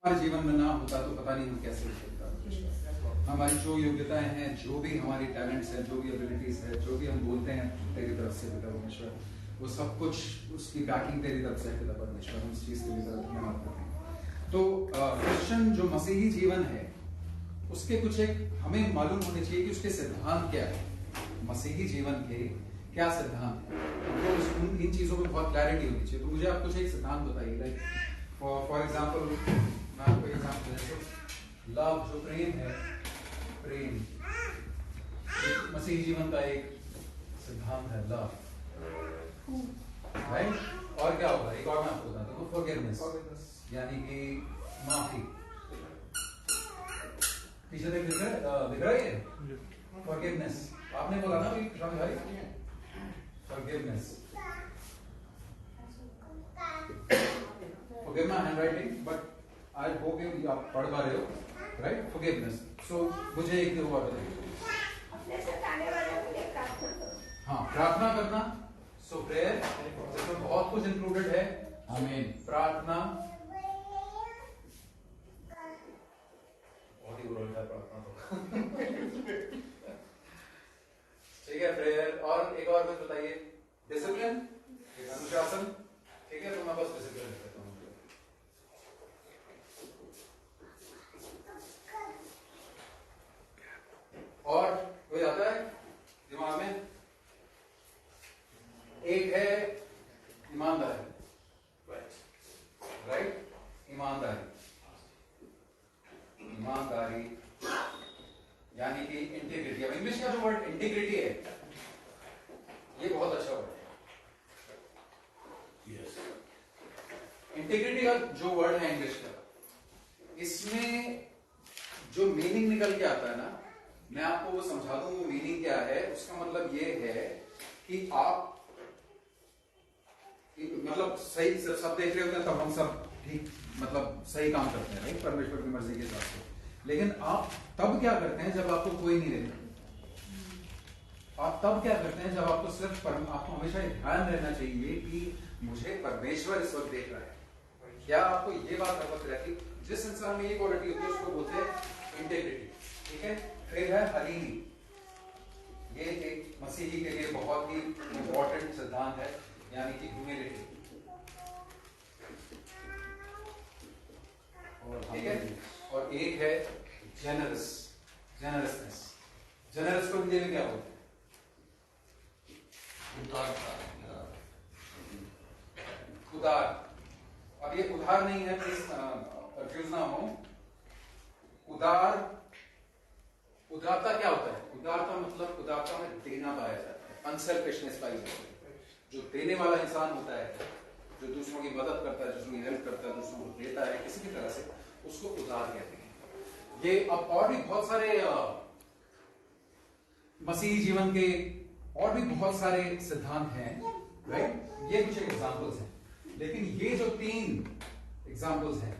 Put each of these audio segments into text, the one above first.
हमारे जीवन में ना होता तो पता नहीं हम कैसे हो सकता। हमारी जो योग्यताएं हैं, जो भी हमारी टैलेंट्स हैं, जो भी एबिलिटीज है, जो भी हम बोलते हैं तेरी तरफ से पिता परमेश्वर, वो सब कुछ उसकी बैकिंग तेरी तरफ से पिता परमेश्वर, हम उस चीज के लिए धन्यवाद करते हैं। तो क्रिश्चियन जो मसीही जीवन है उसके कुछ एक हमें मालूम होने चाहिए कि उसके सिद्धांत क्या है। मसीही जीवन के क्या सिद्धांत है, तो इन चीजों में बहुत क्लैरिटी होनी चाहिए। तो मुझे आप कुछ एक सिद्धांत बताइए। लाइक फॉर एग्जाम्पल मैं आपको एग्जाम्पल देता, लव जो प्रेम है, प्रेम मसीही जीवन का एक सिद्धांत है, लव, राइट। और क्या होगा, एक और मैं आपको बताता हूँ, फॉरगिवनेस, यानी कि माफी। पीछे दिख रहा है फॉरगिवनेस। आपने बोला ना भाई, forgiveness. Forgive my handwriting, but I hope you आप पढ़ पा रहे हो, right? Forgiveness. So मुझे एक और बताइए। अपने सताने वालों के लिए प्रार्थना करो। हाँ, प्रार्थना करना। So prayer, जिसमें बहुत कुछ included है। आमीन। प्रार्थना। बहुत ही बुरा लगता है प्रार्थना तो। ठीक है, प्रेयर। और एक और कुछ बताइए। डिसिप्लिन, अनुशासन। ठीक है, तो मैं बस डिसिप्लिन कहता हूँ। और कोई आता है दिमाग में? एक है ईमानदारी, राइट। ईमानदारी, ईमानदारी यानी कि इंटीग्रिटी। अब इंग्लिश का जो वर्ड इंटीग्रिटी है, ये बहुत अच्छा वर्ड है। इंटीग्रिटी का जो वर्ड है इंग्लिश का, इसमें जो मीनिंग निकल के आता है ना, मैं आपको वो समझा दूं वो मीनिंग क्या है। उसका मतलब ये है कि आप मतलब सही सब देख रहे होते हैं, तब हम सब ठीक मतलब सही काम करते हैं, राइट, परमेश्वर की मर्जी के हिसाब से। लेकिन आप तब क्या करते हैं जब आपको कोई नहीं देखता? आप तब क्या करते हैं जब आपको सिर्फ आपको हमेशा ध्यान रहना चाहिए कि मुझे परमेश्वर इस वक्त देख रहा है। क्या आपको ये बात अवगत रहती? जिस इंसान में ये क्वालिटी होती है उसको बोलते हैं इंटीग्रिटी। ठीक है। फिर है हरीनी, ये एक मसीही के लिए बहुत ही इंपॉर्टेंट सिद्धांत है, यानी कि ह्यूमिलिटी। ठीक है। और एक है जेनरसनेस। जेनरस को हिंदी में क्या बोलते हैं? उदार। अब ये उधार नहीं है, प्लीज कंफ्यूज ना हो। उदारता क्या होता है? उदारता मतलब उदारता में देना पाया जाता है, अनसेल्फिशनेस पाई जाती है। जो देने वाला इंसान होता है, जो दूसरों की मदद करता है, दूसरों की हेल्प करता है, दूसरों को देता है किसी भी तरह से, उसको उदार कहते हैं। ये अब और भी बहुत सारे मसीही जीवन के और भी बहुत सारे सिद्धांत हैं, राइट। ये कुछ एग्जांपल्स हैं, लेकिन ये जो 3 एग्जांपल्स हैं,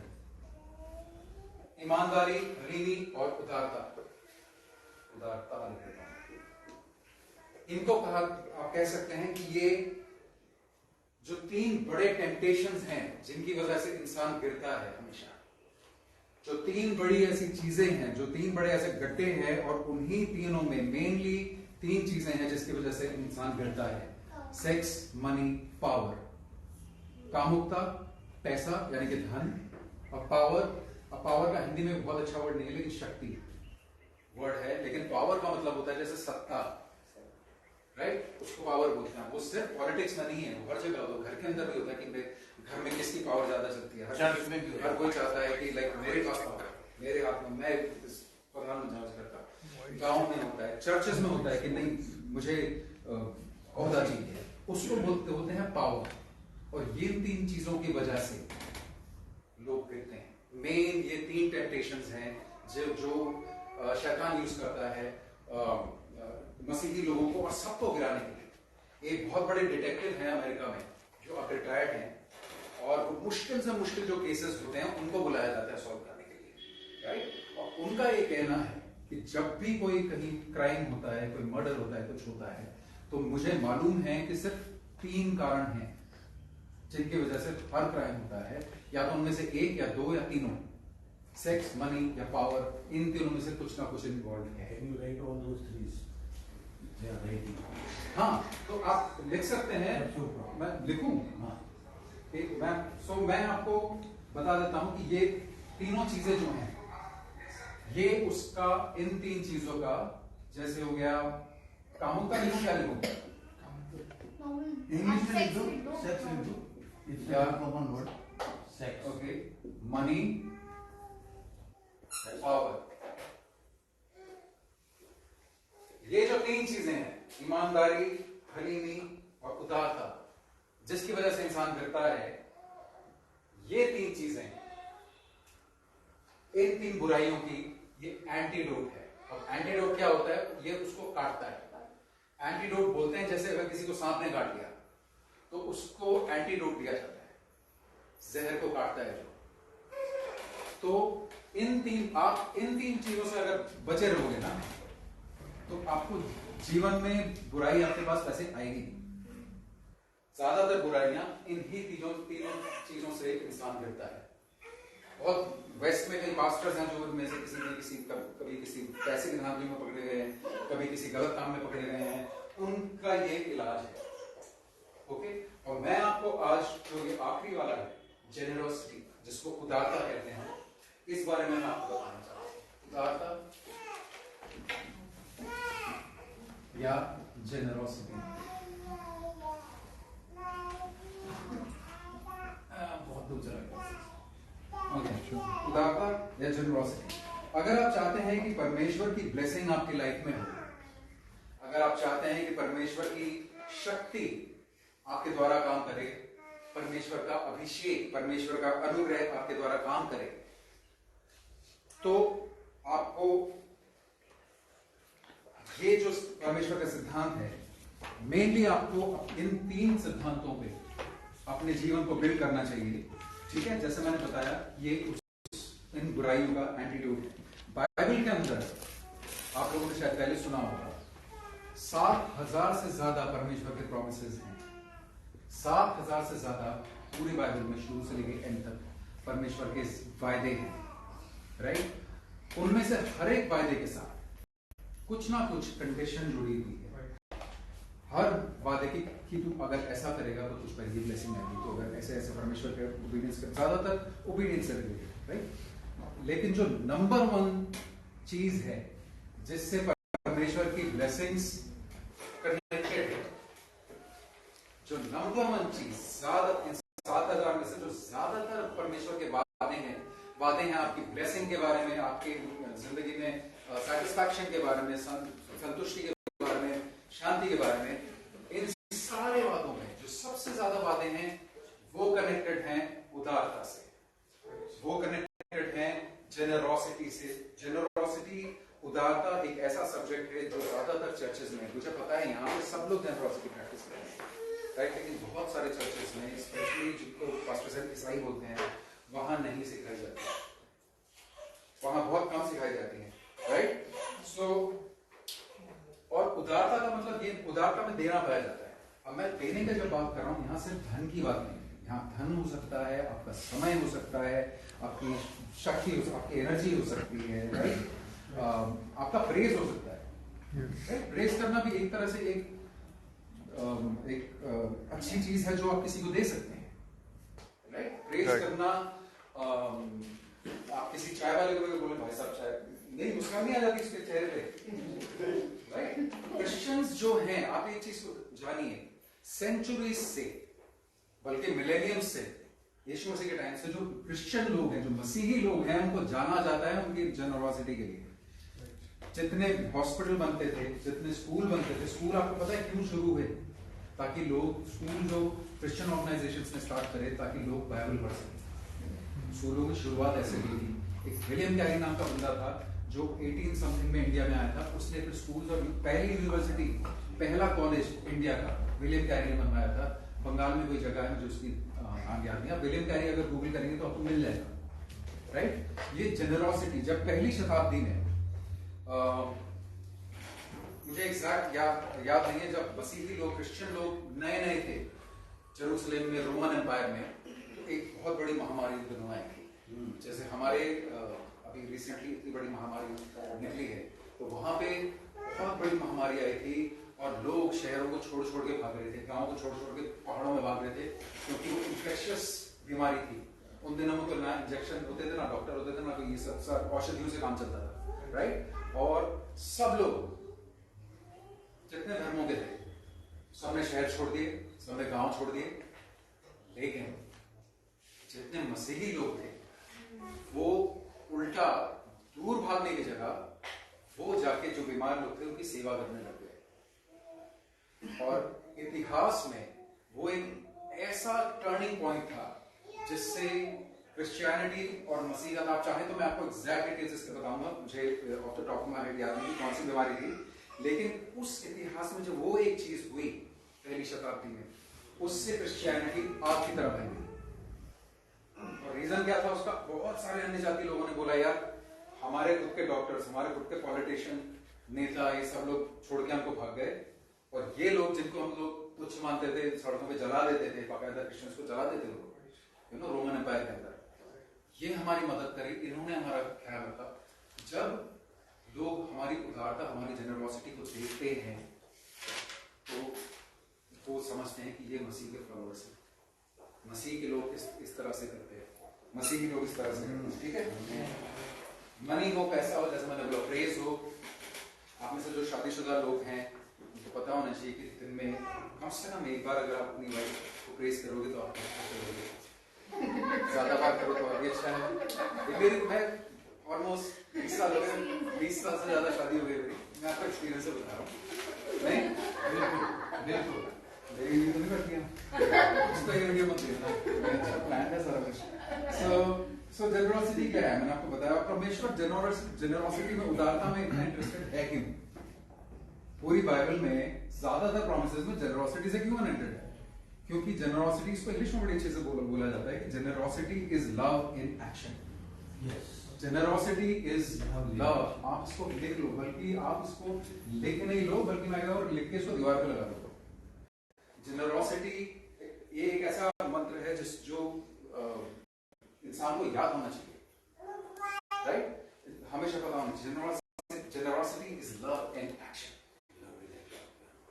ईमानदारी, हरीनी और उदारता, इनको कहा आप कह सकते हैं कि ये जो 3 बड़े टेम्पटेशंस हैं जिनकी वजह से इंसान गिरता है हमेशा, जो 3 बड़ी ऐसी चीजें हैं, जो 3 बड़े ऐसे गड्ढे हैं, और उन्हीं तीनों में मेनली 3 चीजें हैं जिसकी वजह से इंसान गिरता है। Sex, money, power. कामुकता, पैसा यानी कि धन, और पावर। अब पावर का हिंदी में बहुत अच्छा वर्ड नहीं है, लेकिन शक्ति वर्ड है। लेकिन पावर का मतलब होता है जैसे सत्ता, राइट, उसको पावर बोलते हैं। वो सिर्फ पॉलिटिक्स में नहीं है, वो हर जगह, घर के अंदर भी होता है कि घर में किसकी पावर ज्यादा चलती है। हर कोई चाहता है कि लाइक मेरे पास पावर, मेरे हाथ में, मैं प्रधानमंत्री करता। गाँव में होता है, चर्चेस में होता है कि नहीं मुझे ओहदा चाहिए, उसको बोलते हैं पावर। और ये 3 चीजों की वजह से लोग गिरते हैं। मेन ये 3 टेम्पटेशंस हैं जो शैतान यूज करता है मसीही लोगों को और सबको गिराने के लिए। एक बहुत बड़े डिटेक्टिव हैं अमेरिका में जो अब रिटायर्ड हैं, और वो मुश्किल से मुश्किल जो केसेस होते हैं उनको बुलाया जाता है सॉल्व करने के लिए, राइट। और उनका ये कहना है कि जब भी कोई कहीं क्राइम होता है, कोई मर्डर होता है, कुछ होता है, तो मुझे मालूम है कि सिर्फ 3 कारण हैं जिनकी वजह से हर क्राइम होता है, या तो उनमें से 1 या 2 या तीनों, सेक्स, मनी या पावर, इन तीनों में से कुछ ना कुछ इन्वॉल्व है। Can you write all those three? They are writing. हाँ, तो आप लिख सकते हैं। That's your problem. मैं लिखूं? हाँ. मैं आपको बता देता हूं कि ये तीनों चीजें जो हैं, ये उसका इन तीन चीजों का, जैसे हो गया कामुकता, लिखूं क्या लिखूं? English में sex लिख दो. will do. Sex will do. It's Yeah. a common word. Sex. Okay, money, power, ये जो तीन चीजें हैं, ईमानदारी, हलीमी और उदारता, जिसकी वजह से इंसान गिरता है, ये तीन चीजें, इन तीन बुराइयों की ये एंटीडोट है। और एंटीडोट क्या होता है? ये उसको काटता है। एंटीडोट बोलते हैं, जैसे अगर किसी को सांप ने काट लिया तो उसको एंटीडोट दिया जाता है, जहर को काटता है जो। तो आप इन तीन चीजों से अगर बचे रहोगे ना, तो आपको जीवन में बुराई आपके पास वैसे आएगी। ज्यादातर बुराइयां इन्हीं तीनों चीजों से इंसान गिरता है। बहुत वेस्ट में कई पास्टर्स हैं जो इनमें से कभी किसी पैसे की धांधली में पकड़े गए हैं, कभी किसी गलत काम में पकड़े गए हैं, उनका ये इलाज है। ओके, और मैं आपको आज जो ये आखिरी वाला है, जेनरोसिटी, जिसको उदारता कहते हैं, इस बारे में मैं आपको बताना चाहता हूं। उदारता या जेनरोसिटी, बहुत दूर चला गया। उदारता या जेनरोसिटी। अगर आप चाहते हैं कि परमेश्वर की ब्लेसिंग आपकी लाइफ में हो, अगर आप चाहते हैं कि परमेश्वर की शक्ति आपके द्वारा काम करे, परमेश्वर का अभिषेक, परमेश्वर का अनुग्रह आपके द्वारा काम करे, तो आपको ये जो परमेश्वर का सिद्धांत है, मेनली आपको इन तीन सिद्धांतों पे अपने जीवन को बिल्ड करना चाहिए। ठीक है, जैसे मैंने बताया, ये इन बुराइयों का एंटीडोट है। बाइबल के अंदर आप लोगों ने शायद पहले सुना होगा, 7,000 से ज्यादा परमेश्वर के प्रोमिसेस हैं। 7,000 से ज्यादा पूरी बाइबल में शुरू से लेकर एंड तक परमेश्वर के वायदे हैं, राइट? उनमें से हर एक वायदे के साथ कुछ ना कुछ कंडीशन जुड़ी हुई है। हर वादे की कि तू अगर ऐसा करेगा तो तुझ पर ये ब्लेसिंग आएगी, तो अगर ऐसे ऐसे परमेश्वर के ओबीडियंस कर, ज्यादातर ओबीडियंस से रिलेटेड, राइट? लेकिन जो नंबर 1 चीज है जिससे परमेश्वर की ब्लेसिंग्स कनेक्टेड है, जो नंबर 1 चीज, 7,000 में से जो ज्यादातर परमेश्वर के वादे हैं आपकी ब्लेसिंग के बारे में, आपकी जिंदगी में सेटिस्फैक्शन के बारे में, संतुष्टि के बारे में, शांति के बारे में, इन सारे वादों में जो सबसे ज्यादा वादे हैं वो कनेक्टेड हैं उदारता से, वो कनेक्टेड हैं जेनरोसिटी से। जेनरोसिटी, उदारता एक ऐसा सब्जेक्ट है जो ज्यादातर चर्चेज में, मुझे पता है यहाँ पे सब लोग जेनरोसिटी प्रैक्टिस करते हैं, राइट? लेकिन बहुत सारे चर्चेज में, स्पेशली जिनको पास्टर ईसाई बोलते हैं, वहां नहीं सिखाई जाती, वहां बहुत कम सिखाई जाती है, राइट? सो और उदारता का मतलब ये, उदारता में देना पाया जाता है। अब मैं देने का जब बात कर रहा हूं, यहाँ सिर्फ धन की बात नहीं है, यहाँ धन हो सकता है, आपका समय हो सकता है, आपकी शक्ति, आपकी एनर्जी हो सकती है, राइट? आपका प्रेज हो सकता है, राइट? प्रेज करना भी एक तरह से एक अच्छी चीज है जो आप किसी को दे सकते हैं, राइट? प्रेज करना, आप किसी चाय वाले को बोले भाई साहब चाय, नहीं, मुस्कान नहीं आ जाती उसके चेहरे पे, राइट? क्रिश्चियंस जो हैं, आप एक चीज को जानिए, सेंचुरीज से, बल्कि मिलेनियम से, यीशु मसीह के टाइम से जो क्रिश्चियन लोग हैं, जो मसीही लोग हैं, उनको जाना जाता है उनकी जेनरोसिटी के लिए। जितने हॉस्पिटल बनते थे, जितने स्कूल बनते थे, स्कूल आपको पता है क्यों शुरू हुए? ताकि लोग, स्कूल जो क्रिश्चियन ऑर्गेनाइजेशंस ने स्टार्ट करे ताकि लोग बाइबल पढ़ सकें। स्कूलों की शुरुआत ऐसे हुई थी। एक विलियम कैरी नाम का बंदा था जो 18 समथिंग में इंडिया में आया था, उसने फिर स्कूल और पहली यूनिवर्सिटी, पहला कॉलेज इंडिया का विलियम कैरी ने बनवाया था। बंगाल में कोई जगह है जो उसकी आगे आती है, विलियम कैरी अगर गूगल करेंगे तो आपको मिल जाएगा, राइट? ये जेनरोसिटी जब पहली शताब्दी में, मुझे एग्जैक्ट याद नहीं है, जब मसीही लोग, क्रिश्चियन लोग नए नए थे जेरूसलेम में, रोमन एम्पायर में, तो एक बहुत बड़ी महामारी उस दिनों आई थी, जैसे हमारे अभी रिसेंटली इतनी बड़ी महामारी निकली है, तो वहां पे बहुत बड़ी महामारी आई थी और लोग शहरों को छोड़ छोड़ के भाग रहे थे, गांवों को छोड़ छोड़ के पहाड़ों में भाग रहे थे, क्योंकि वो इन्फेक्शियस बीमारी थी। उन दिनों में तो ना इंजेक्शन होते थे, ना डॉक्टर होते थे, ना कोई ये सब औषधियों से काम चलता था, राइट। और सब लोग जितने धर्मों के थे सबने शहर छोड़ दिए, सबने गांव छोड़ दिए, लेकिन जितने मसीही लोग थे वो उल्टा दूर भागने की जगह वो जाके जो बीमार लोग थे उनकी सेवा करने लग गए। और इतिहास में वो एक ऐसा टर्निंग पॉइंट था जिससे क्रिश्चियनिटी और मसीहत, आप चाहें तो मैं आपको एग्जैक्ट डिटेल्स इसके बताऊंगा, मुझे of the top of my head याद नहीं कौन सी बीमारी थी, लेकिन उस इतिहास में जब वो एक चीज हुई पहली शताब्दी में, उससे क्रिश्चियनिटी आज की तरफ आई। और रीजन क्या था उसका? बहुत सारे अन्य जाति लोगों ने बोला यार हमारे खुद के डॉक्टर्स, हमारे खुद के पॉलिटिशियन, नेता, ये सब लोग छोड़ के हमको भाग गए, और ये लोग जिनको हम लोग तुच्छ मानते थे सड़कों पे जला देते थे, बाकायदा क्रिश्चियंस को जला देते लोग, रोमन एम्पायर के अंदर, ये हमारी मदद करी, इन्होंने हमारा ख्याल रखा। जब लोग हमारी उदारता, हमारी जेनरोसिटी को देखते हैं तो वो समझते हैं कि ये मसीह के फॉलोअर्स हैं, मसीह के लोग इस तरह से करते हैं, मसीही लोग इस तरह से करते हैं, ठीक है। मनी हो, पैसा हो, जैसे मैंने बोला, प्रेज हो। आप में से जो शादीशुदा लोग हैं उनको पता होना चाहिए कि दिन में कम से कम एक बार अगर आप अपनी वाइफ को प्रेज करोगे तो आप करोगे, ज्यादा बार करो तो और भी अच्छा है। मेरी मैं ऑलमोस्ट 20 साल हो गए, 20 साल से ज्यादा शादी हो गई मेरी, मैं आपका एक्सपीरियंस से बता रहा हूँ। नहीं बिल्कुल मेरी वीडियो तो नहीं करती है, उसका ये वीडियो मत देखना, अच्छा प्लान है सारा कुछ। सो जेनरोसिटी क्या है, मैंने आपको बताया। परमेश्वर जेनरोसिटी में, उदारता में इतना इंटरेस्टेड है क्यों? पूरी बाइबल में ज्यादातर प्रोमिसेस में जेनरोसिटी से क्यों कनेक्टेड है? क्योंकि जेनरोसिटी, इसको इंग्लिश में बड़ी अच्छे से बोला जाता है कि generosity is love in action. Generosity is love. आप इसको लिख लो, बल्कि आप इसको लिख नहीं लो, बल्कि मैं और लिख के इसको दीवार पे लगा दो। जेनरोसिटी ये एक ऐसा मंत्र है जो इंसान को याद होना चाहिए, राइट? हमेशा पता होना चाहिए। Generosity is love in action.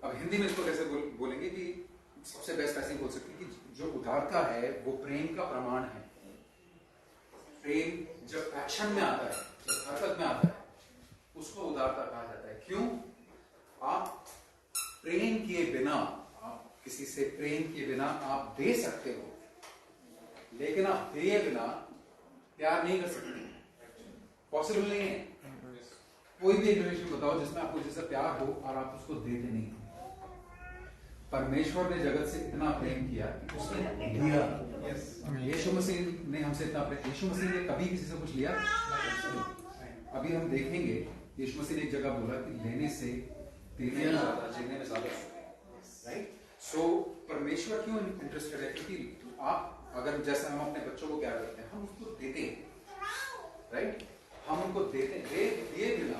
अब हिंदी में इसको कैसे बोलेंगे कि सबसे बेस्ट ऐसे बोल सकते हैं कि जो उदारता है वो प्रेम का प्रमाण है। प्रेम जब एक्शन में आता है, जब हरकत में आता है, उसको उदारता कहा जाता है। क्यों? आप प्रेम किए बिना, आप किसी से प्रेम किए बिना आप दे सकते हो, लेकिन आप दिए बिना प्यार नहीं कर सकते, पॉसिबल नहीं है। कोई भी एक रिलेशन बताओ जिसमें आपको जैसा प्यार हो और आप उसको देते नहीं। परमेश्वर ने जगत से इतना प्रेम किया कि उसने दिया। यीशु मसीह ने हमसे इतना प्रेम, यीशु मसीह ने कभी किसी से कुछ लिया? अभी हम देखेंगे, यीशु मसीह ने एक जगह बोला कि लेने से देने में ज्यादा, जीने में ज्यादा, राइट? सो परमेश्वर क्यों इंटरेस्टेड है? क्योंकि आप अगर, जैसे हम अपने बच्चों को क्या करते हैं, हम उसको देते हैं, राइट? हम उनको देते हैं, दिए बिना,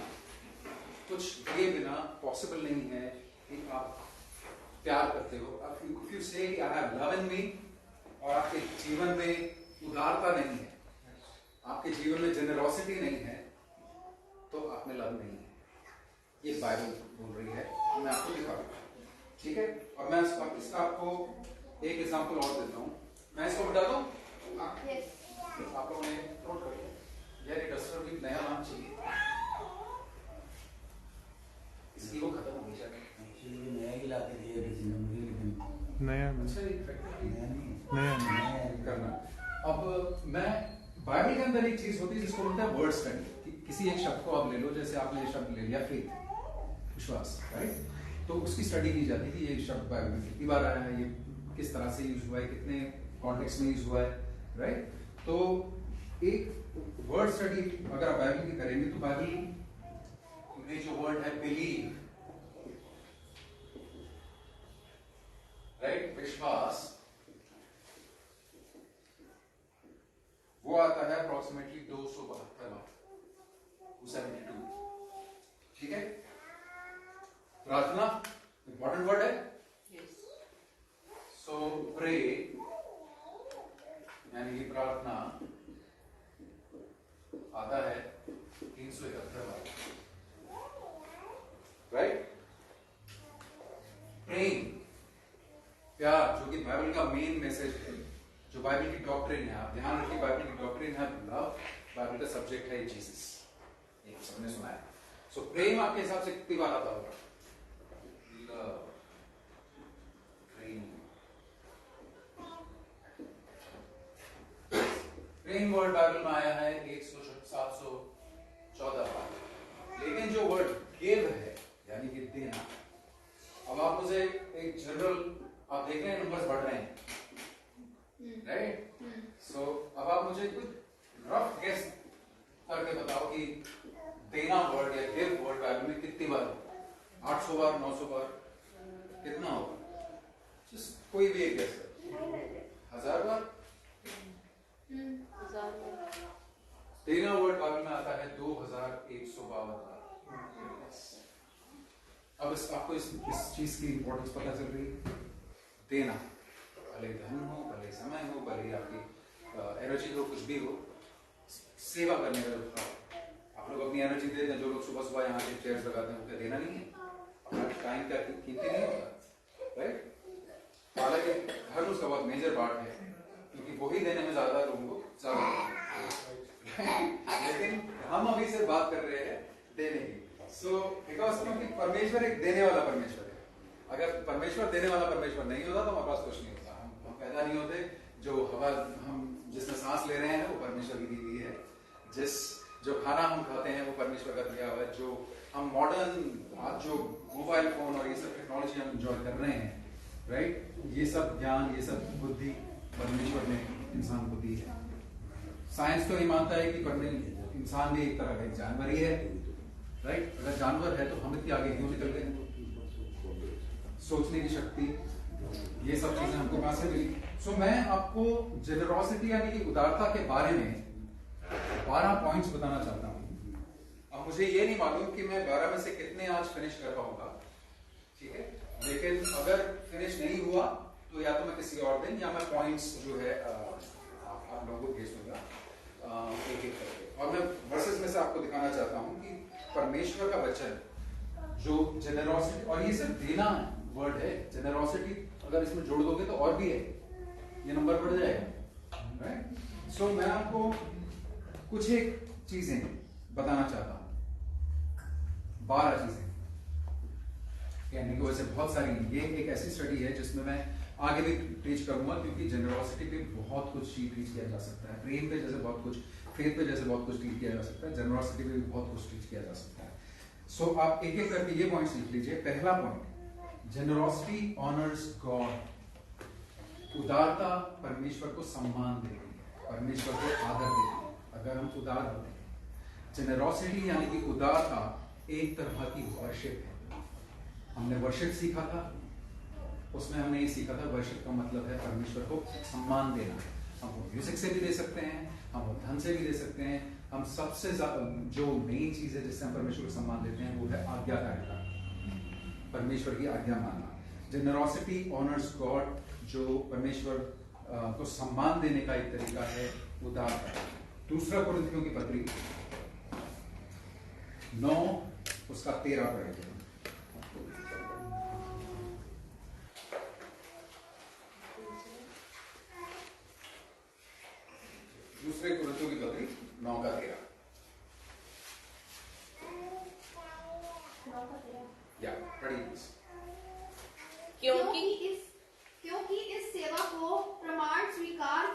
कुछ दिए बिना पॉसिबल नहीं है कि आप प्यार करते हो। If you say I have love in me, और आपके जीवन में उदारता नहीं है, आपके जीवन में जेनरोसिटी नहीं है, तो आप में लव नहीं है। ये बाइबल बोल रही है, मैं आपको दिखाऊंगा, ठीक है? और मैं इसका आपको एक एग्जांपल और देता हूँ। मैं इसको बता दूं, आप लोगों ने नोट कर लिया, यार ये डस्टर भी नया नाम चाहिए, इसकी वो खत्म हो गई शायद। नया ही लाके दिया किसी ने मुझे, लेकिन नया करना। अब मैं बाइबल के अंदर एक चीज होती है जिसको बोलते हैं वर्ड स्टडी। किसी एक शब्द को आप ले लो, जैसे आपने ये शब्द ले लिया फेथ, विश्वास, राइट? तो उसकी स्टडी की जाती है कि ये शब्द बाइबल में कितनी बार आया है, ये किस तरह से यूज हुआ है, कितने कॉन्टेक्स्ट में यूज हुआ है, राइट? तो एक वर्ड स्टडी अगर आप बाइबल की करेंगे तो बाइबल में जो वर्ड है बिलीव, राइट, विश्वास, वो आता है अप्रोक्सीमेटली 272 बार, 272, ठीक है? प्रार्थना इंपॉर्टेंट वर्ड है, सो प्रे यानी कि प्रार्थना आता है 371 बार, राइट? प्रेम, प्यार, जो कि बाइबल का मेन मैसेज है, जो बाइबल की डॉक्ट्रिन है। आप ध्यान रखिए, बाइबल की डॉक्ट्रिन है लव, बाइबल का सब्जेक्ट है जीसस। ये सबने सुना है। सो प्रेम आपके हिसाब से कितनी बार आता होगा? लव, प्रेम, प्रेम वर्ड बाइबल में आया है 714 बार। लेकिन जो वर्ड गिव है, यानी कि देना, अब आप मुझे एक जनरल, आप देख रहे हैं नंबर्स बढ़ रहे हैं, राइट? सो अब आप मुझे कुछ रफ गेस करके बताओ कि देना वर्ड या गिव वर्ड बाइबल में कितनी बार होगा? 800 बार, 900 बार, कितना होगा? जस्ट कोई भी एक गेस करो। 1000 बार? देना वर्ड बाइबल में आता है 2152 बार। अब आपको इस चीज की इंपॉर्टेंस पता चल रही है? देना, भले धन हो, भले समय हो, भले आपकी एनर्जी हो, कुछ भी हो, सेवा करने का जो भाव। आप लोग अपनी एनर्जी देते हैं, जो लोग सुबह सुबह यहाँ पे चेयर्स लगाते हैं, उनका देना नहीं है? अपना टाइम का कीमती नहीं होता, राइट? हालांकि धर्म उसका बहुत मेजर पार्ट है, क्योंकि वही देने में ज्यादा लोगों को ज्यादा लेकिन हम अभी से बात कर रहे हैं देने की। सो बिकॉज क्योंकि परमेश्वर एक देने वाला परमेश्वर है। अगर परमेश्वर देने वाला परमेश्वर नहीं होता तो हमारे पास कुछ नहीं होता, हम पैदा नहीं होते। जो हवा हम जिसमें सांस ले रहे हैं वो परमेश्वर की दी हुई है। जो खाना हम खाते हैं वो परमेश्वर का दिया हुआ है। जो हम मॉडर्न आज जो मोबाइल फोन और ये सब टेक्नोलॉजी हम एंजॉय कर रहे हैं, राइट, ये सब ज्ञान, ये सब बुद्धि परमेश्वर ने इंसान को दी है। साइंस तो ये मानता है कि इंसान भी एक तरह का एक जानवर ही है, राइट? अगर जानवर है तो हम इतनी आगे क्यों निकल गए? सोचने की शक्ति, ये सब चीजें हमको कहां से मिली? सो मैं आपको जेनरोसिटी यानी कि उदारता के बारे में 12 पॉइंट्स बताना चाहता हूं। अब मुझे ये नहीं मालूम कि मैं 12 में से कितने आज फिनिश कर पाऊंगा, ठीक है? लेकिन अगर फिनिश नहीं हुआ तो या तो मैं किसी और दिन, या मैं पॉइंट्स जो है आप लोगों को भेज दूंगा एक एक करके। और मैं वर्सेस में से आपको दिखाना चाहता हूं कि परमेश्वर का वचन जो जेनरोसिटी, और ये सिर्फ देना वर्ड है, जेनरोसिटी अगर इसमें जोड़ दोगे तो और भी है, ये नंबर बढ़ जाएगा, राइट? सो मैं आपको कुछ एक चीजें बताना चाहता हूं, 12 चीजें, यानी कि वैसे बहुत सारी। ये एक ऐसी स्टडी है जिसमें मैं आगे भी टीच करूंगा, क्योंकि जेनरोसिटी पे बहुत कुछ टीच किया जा सकता है, प्रेम पे जैसे बहुत कुछ, फेथ पे जैसे बहुत कुछ टीच किया जा सकता है, जेनरोसिटी पे भी बहुत कुछ टीच किया जा सकता है। सो आप एक एक करके ये पॉइंट्स लिख लीजिए। पहला पॉइंट, जेनरोसिटी ऑनर्स गॉड। उदारता परमेश्वर को सम्मान देती है, परमेश्वर को आदर देती है अगर हम उदार होते हैं। जेनरोसिटी यानी कि उदारता एक तरह की वर्शिप है। हमने वर्शिप सीखा था, उसमें हमने ये सीखा था वर्शिप का मतलब है परमेश्वर को सम्मान देना। हम वो म्यूजिक से भी दे सकते हैं, हम वो धन से भी दे सकते हैं। हम सबसे जो मेन चीज है जिससे हम परमेश्वर को सम्मान देते हैं वो है आज्ञाकारिता, परमेश्वर की आज्ञा मानना। जेनरोसिटी ऑनर्स गॉड, जो परमेश्वर को सम्मान देने का एक तरीका है उदारता। दूसरा कुरिन्थियों की पत्री 9 उसका 13 पढ़ेंगे। दूसरे कुरिन्थियों की पत्री 9 का 13। या पढ़िए। क्योंकि इस सेवा को प्रमाण स्वीकार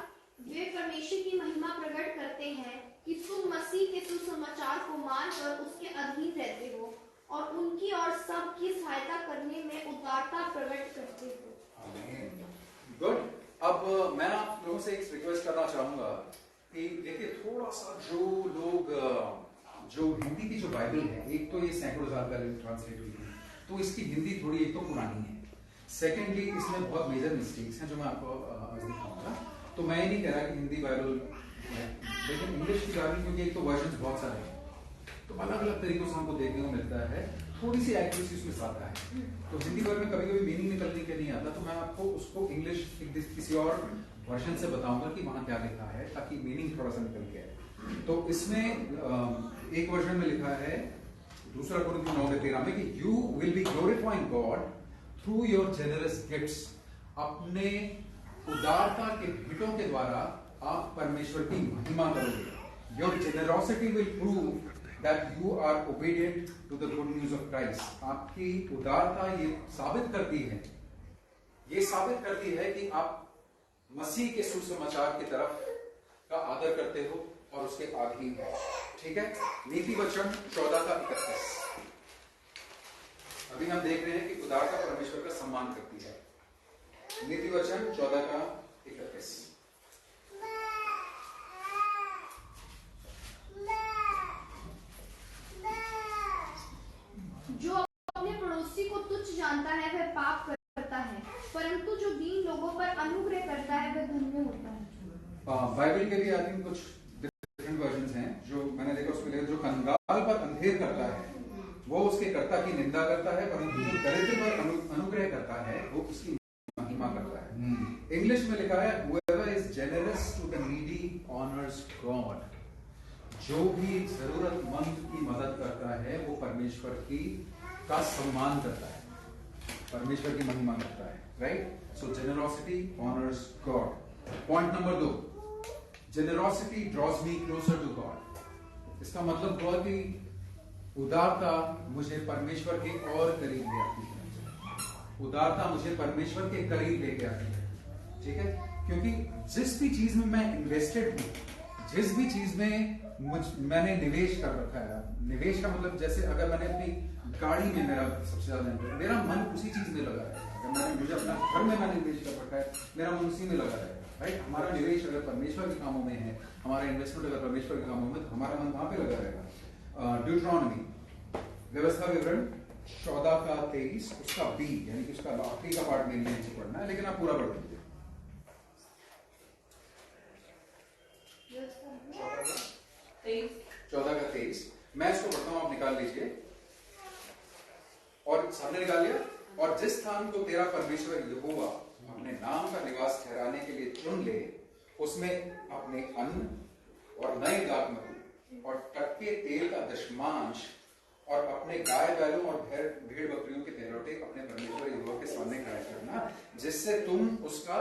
वे परमेश्वर की महिमा प्रकट करते हैं कि तुम मसीह के सुसमाचार को मानकर उसके अधीन रहते हो और उनकी और सबकी सहायता करने में उदारता प्रकट करते हो। गुड। अब मैं आप लोगों से एक रिक्वेस्ट करना चाहूंगा कि देखिए थोड़ा सा जो हिंदी की जो बाइबल है, एक तो ये सैकड़ों साल पहले ट्रांसलेट हुई है, तो इसकी हिंदी थोड़ी एक तो पुरानी है, सेकेंडली इसमें बहुत मेजर मिस्टेक्स हैं जो मैं आपको आज दिखाऊंगा। तो मैं ये नहीं कह रहा कि हिंदी बाइबल है, लेकिन इंग्लिश की बाइबल क्योंकि एक तो वर्जन बहुत सारे हैं, तो अलग अलग तरीकों से हमको देखने को मिलता है, थोड़ी सी एक्यूरेसी उसमें आता है। तो हिंदी वर्ड में कभी कभी मीनिंग निकलने के नहीं आता, तो मैं आपको उसको इंग्लिश किसी और वर्जन से बताऊंगा कि वहां क्या लिखा है, ताकि मीनिंग थोड़ा सा निकल के आए। तो इसमें एक वर्जन में लिखा है, दूसरा कुरिन्थियों 9:13 में, कि you will B glorifying God through your generous gifts. अपने उदारता के भेंटों के द्वारा आप परमेश्वर की महिमा करोगे। Your generosity will prove that you are obedient to the good news of Christ. आपकी उदारता ये साबित करती है कि आप मसीह के सुसमाचार की तरफ का आदर करते हो और उसके अधीन हो। ठीक है, नीति वचन 14:31। अभी हम देख रहे हैं कि उदारता परमेश्वर का सम्मान करती है। नीति वचन 14:31। जो अपने पड़ोसी को तुच्छ जानता है वह पाप करता है, परंतु जो दीन लोगों पर अनुग्रह करता है वह धन्य होता है। बाइबल के लिए आई थिंक कुछ डिफरेंट वर्जन्स हैं। जो मैंने देखा उसमें लिखा, जो कंगाल पर अंधेर करता है वो उसके कर्ता की निंदा करता है, परंतु जो दरिद्र पर अनुग्रह करता है वो उसकी महिमा करता है। इंग्लिश में लिखा है, whoever is generous to the needy honors God। जो भी जरूरतमंद की मदद करता है वो परमेश्वर का सम्मान करता है, परमेश्वर की महिमा करता है। Right, so generosity honours God. Point number 2, generosity draws me closer to God. इसका मतलब हुआ कि उदारता मुझे परमेश्वर के और करीब ले आती है। उदारता मुझे परमेश्वर के करीब लेके आती है। ठीक है, क्योंकि जिस भी चीज में मैं इन्वेस्टेड हूं, जिस भी चीज में मैंने निवेश कर रखा है, निवेश का मतलब जैसे अगर मैंने अपनी गाड़ी में मेरा सबसे ज्यादा मेरा मन उसी चीज में लगा है। अगर मुझे अपना घर में मैंने निवेश कर रखा है, मेरा मन उसी में लगा रहेगा। राइट, हमारा निवेश अगर परमेश्वर के कामों में है, हमारा इन्वेस्टमेंट अगर परमेश्वर के कामों में, तो हमारा मन वहां पे लगा रहेगा। ड्यूटरॉनमी, व्यवस्था विवरण 14:23, उसका बी, यानी कि उसका आखिरी का पार्ट मेरे लिए पढ़ना है, लेकिन आप पूरा पढ़ लीजिए। 14:23 मैं इसको पढ़ता हूं, आप निकाल लीजिए। और सामने निकाल लिया। और जिस स्थान को तेरा परमेश्वर यहोवा अपने नाम का निवास ठहराने के लिए चुन ले, उसमें अपने अन्न और नए दाखमधु और टटके तेल का दशमांश और अपने गाय बैलों और भेड़ बकरियों के पहलौठे अपने परमेश्वर यहोवा के सामने खड़ा करना, जिससे तुम उसका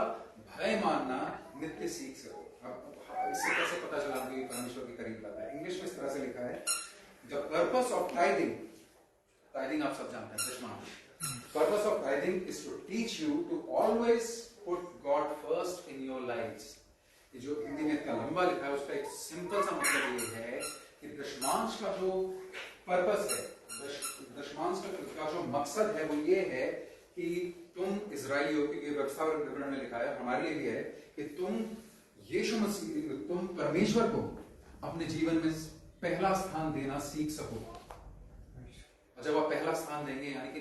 भय मानना नित्य सीख सको। अब इससे कैसे पता चला कि परमेश्वर के करीब लाता है? इंग्लिश में इस तरह से लिखा है, द पर्पस ऑफ टाइदिंग आप सब जानते हैं, दशमांश। Purpose of tithing is to teach you to always put God first in your lives. ये जो हिंदी में इतना लंबा लिखा है, उसका एक सिंपल सा मतलब ये है कि दशमांश का जो पर्पस है, दशमांश का जो मकसद है, वो ये है कि तुम इजरायलियों की व्यवस्था विवरण में लिखा है, हमारे लिए भी है, कि तुम यीशु मसीह, तुम परमेश्वर को अपने जीवन में पहला स्थान देना सीख सको। और जब आप पहला स्थान देंगे, यानी कि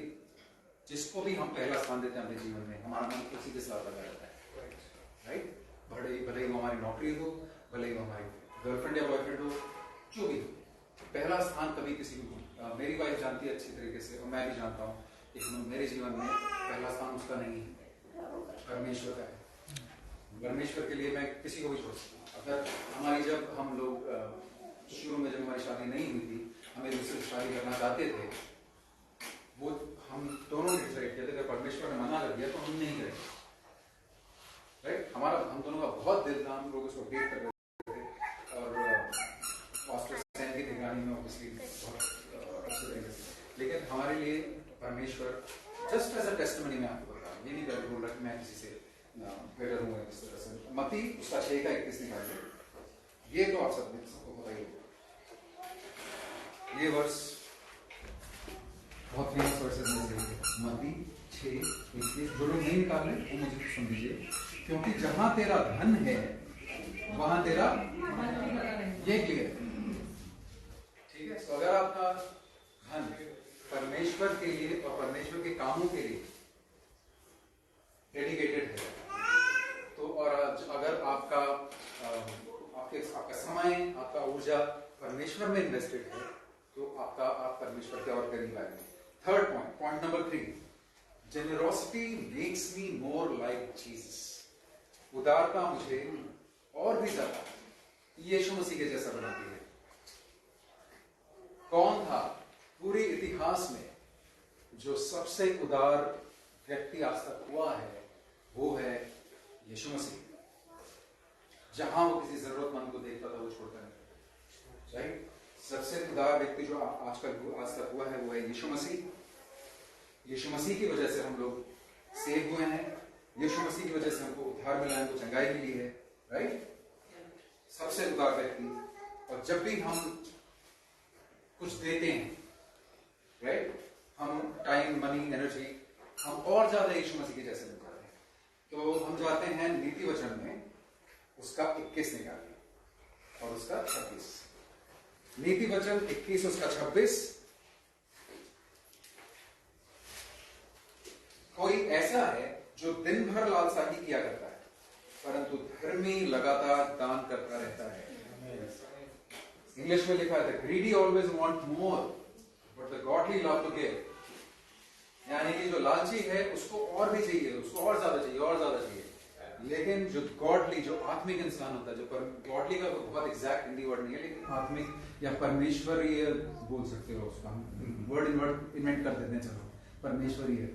जिसको भी हम पहला स्थान देते हैं अपने जीवन में, हमारा मन उसी के साथ लगा रहता है। राइट, भले ही वो हमारी नौकरी हो, भले ही वो हमारी गर्लफ्रेंड या बॉयफ्रेंड हो, जो भी, पहला स्थान कभी किसी को, मेरी वाइफ जानती है अच्छी तरीके से, और मैं भी जानता हूँ कि मेरे जीवन में पहला स्थान उसका नहीं है, परमेश्वर का है। परमेश्वर के लिए मैं किसी को भी छोड़ सकता हूँ। अगर हमारी, जब हम लोग शुरू में, जब हमारी शादी नहीं हुई थी, हमें दूसरे से शादी करना चाहते थे, वो हम दोनों डिसाइड किया था, अगर परमेश्वर ने मना कर दिया तो हम नहीं करेंगे। राइट, हम दोनों का बहुत दिल था, हम लोग उसको डेट कर रहे थे, और पास्टर सैन की निगरानी में ऑब्वियसली बहुत अच्छे तरीके से, लेकिन हमारे लिए परमेश्वर, जस्ट एज अ टेस्टिमनी में आपको बता रहा हूँ, ये नहीं कर बोल रहा कि मैं किसी से बेटर हूँ इस तरह से। मत्ती उसका 6:21 निकालिए, ये तो आप सबको पता ही होगा। ये वर्ष बहुत फेमस वर्सेस में से है, मत्ती 6:21। जो लोग नहीं निकाल रहे वो मुझे सुन लीजिए, क्योंकि जहां तेरा धन है वहां तेरा, ये क्लियर, ठीक है। तो अगर आपका धन परमेश्वर के लिए और परमेश्वर के कामों के लिए डेडिकेटेड है, तो और अगर आपका समय, आपका ऊर्जा परमेश्वर में इन्वेस्टेड है, तो आप परमेश्वर के और करीब आएंगे। Third point number 3, generosity makes me more like Jesus. उदारता मुझे और भी ज्यादा यीशु मसीह के जैसा बनाती है। कौन था पूरे इतिहास में जो सबसे उदार व्यक्ति आज तक हुआ है? वो है यीशु मसीह। जहां वो किसी जरूरतमंद को देखता था वो छोड़ता नहीं, राइट? सबसे उदार व्यक्ति जो आज तक हुआ है वो है यीशु मसीह। यीशु मसीह की वजह से हम लोग सेव हुए हैं, यीशु मसीह की वजह से हमको उद्धार मिला है, हमको चंगाई मिली है, राइट? सबसे उदार व्यक्ति। और जब भी हम कुछ देते हैं, राइट, हम टाइम, मनी, एनर्जी, हम और ज्यादा यीशु मसीह के जैसे बन जाते हैं। तो हम जाते हैं नीति वचन में उसका 21 निकालिए और उसका 26। नीति वचन 21 उसका 26। कोई ऐसा है जो दिन भर लालसाही किया करता है, परंतु धर्मी लगातार दान करता रहता है। इंग्लिश में लिखा है the greedy always want more but the godly love to give. यानी कि जो लालची है उसको और भी चाहिए, उसको और ज्यादा चाहिए, और ज्यादा चाहिए। लेकिन जो गॉडली, जो आत्मिक इंसान होता है, जो गॉडली का बहुत एग्जैक्ट हिंदी वर्ड नहीं है, लेकिन आत्मिक या परमेश्वरीय बोल सकते हो उसका, वर्ड इन्वेंट कर देते हैं। चलो, परमेश्वरीय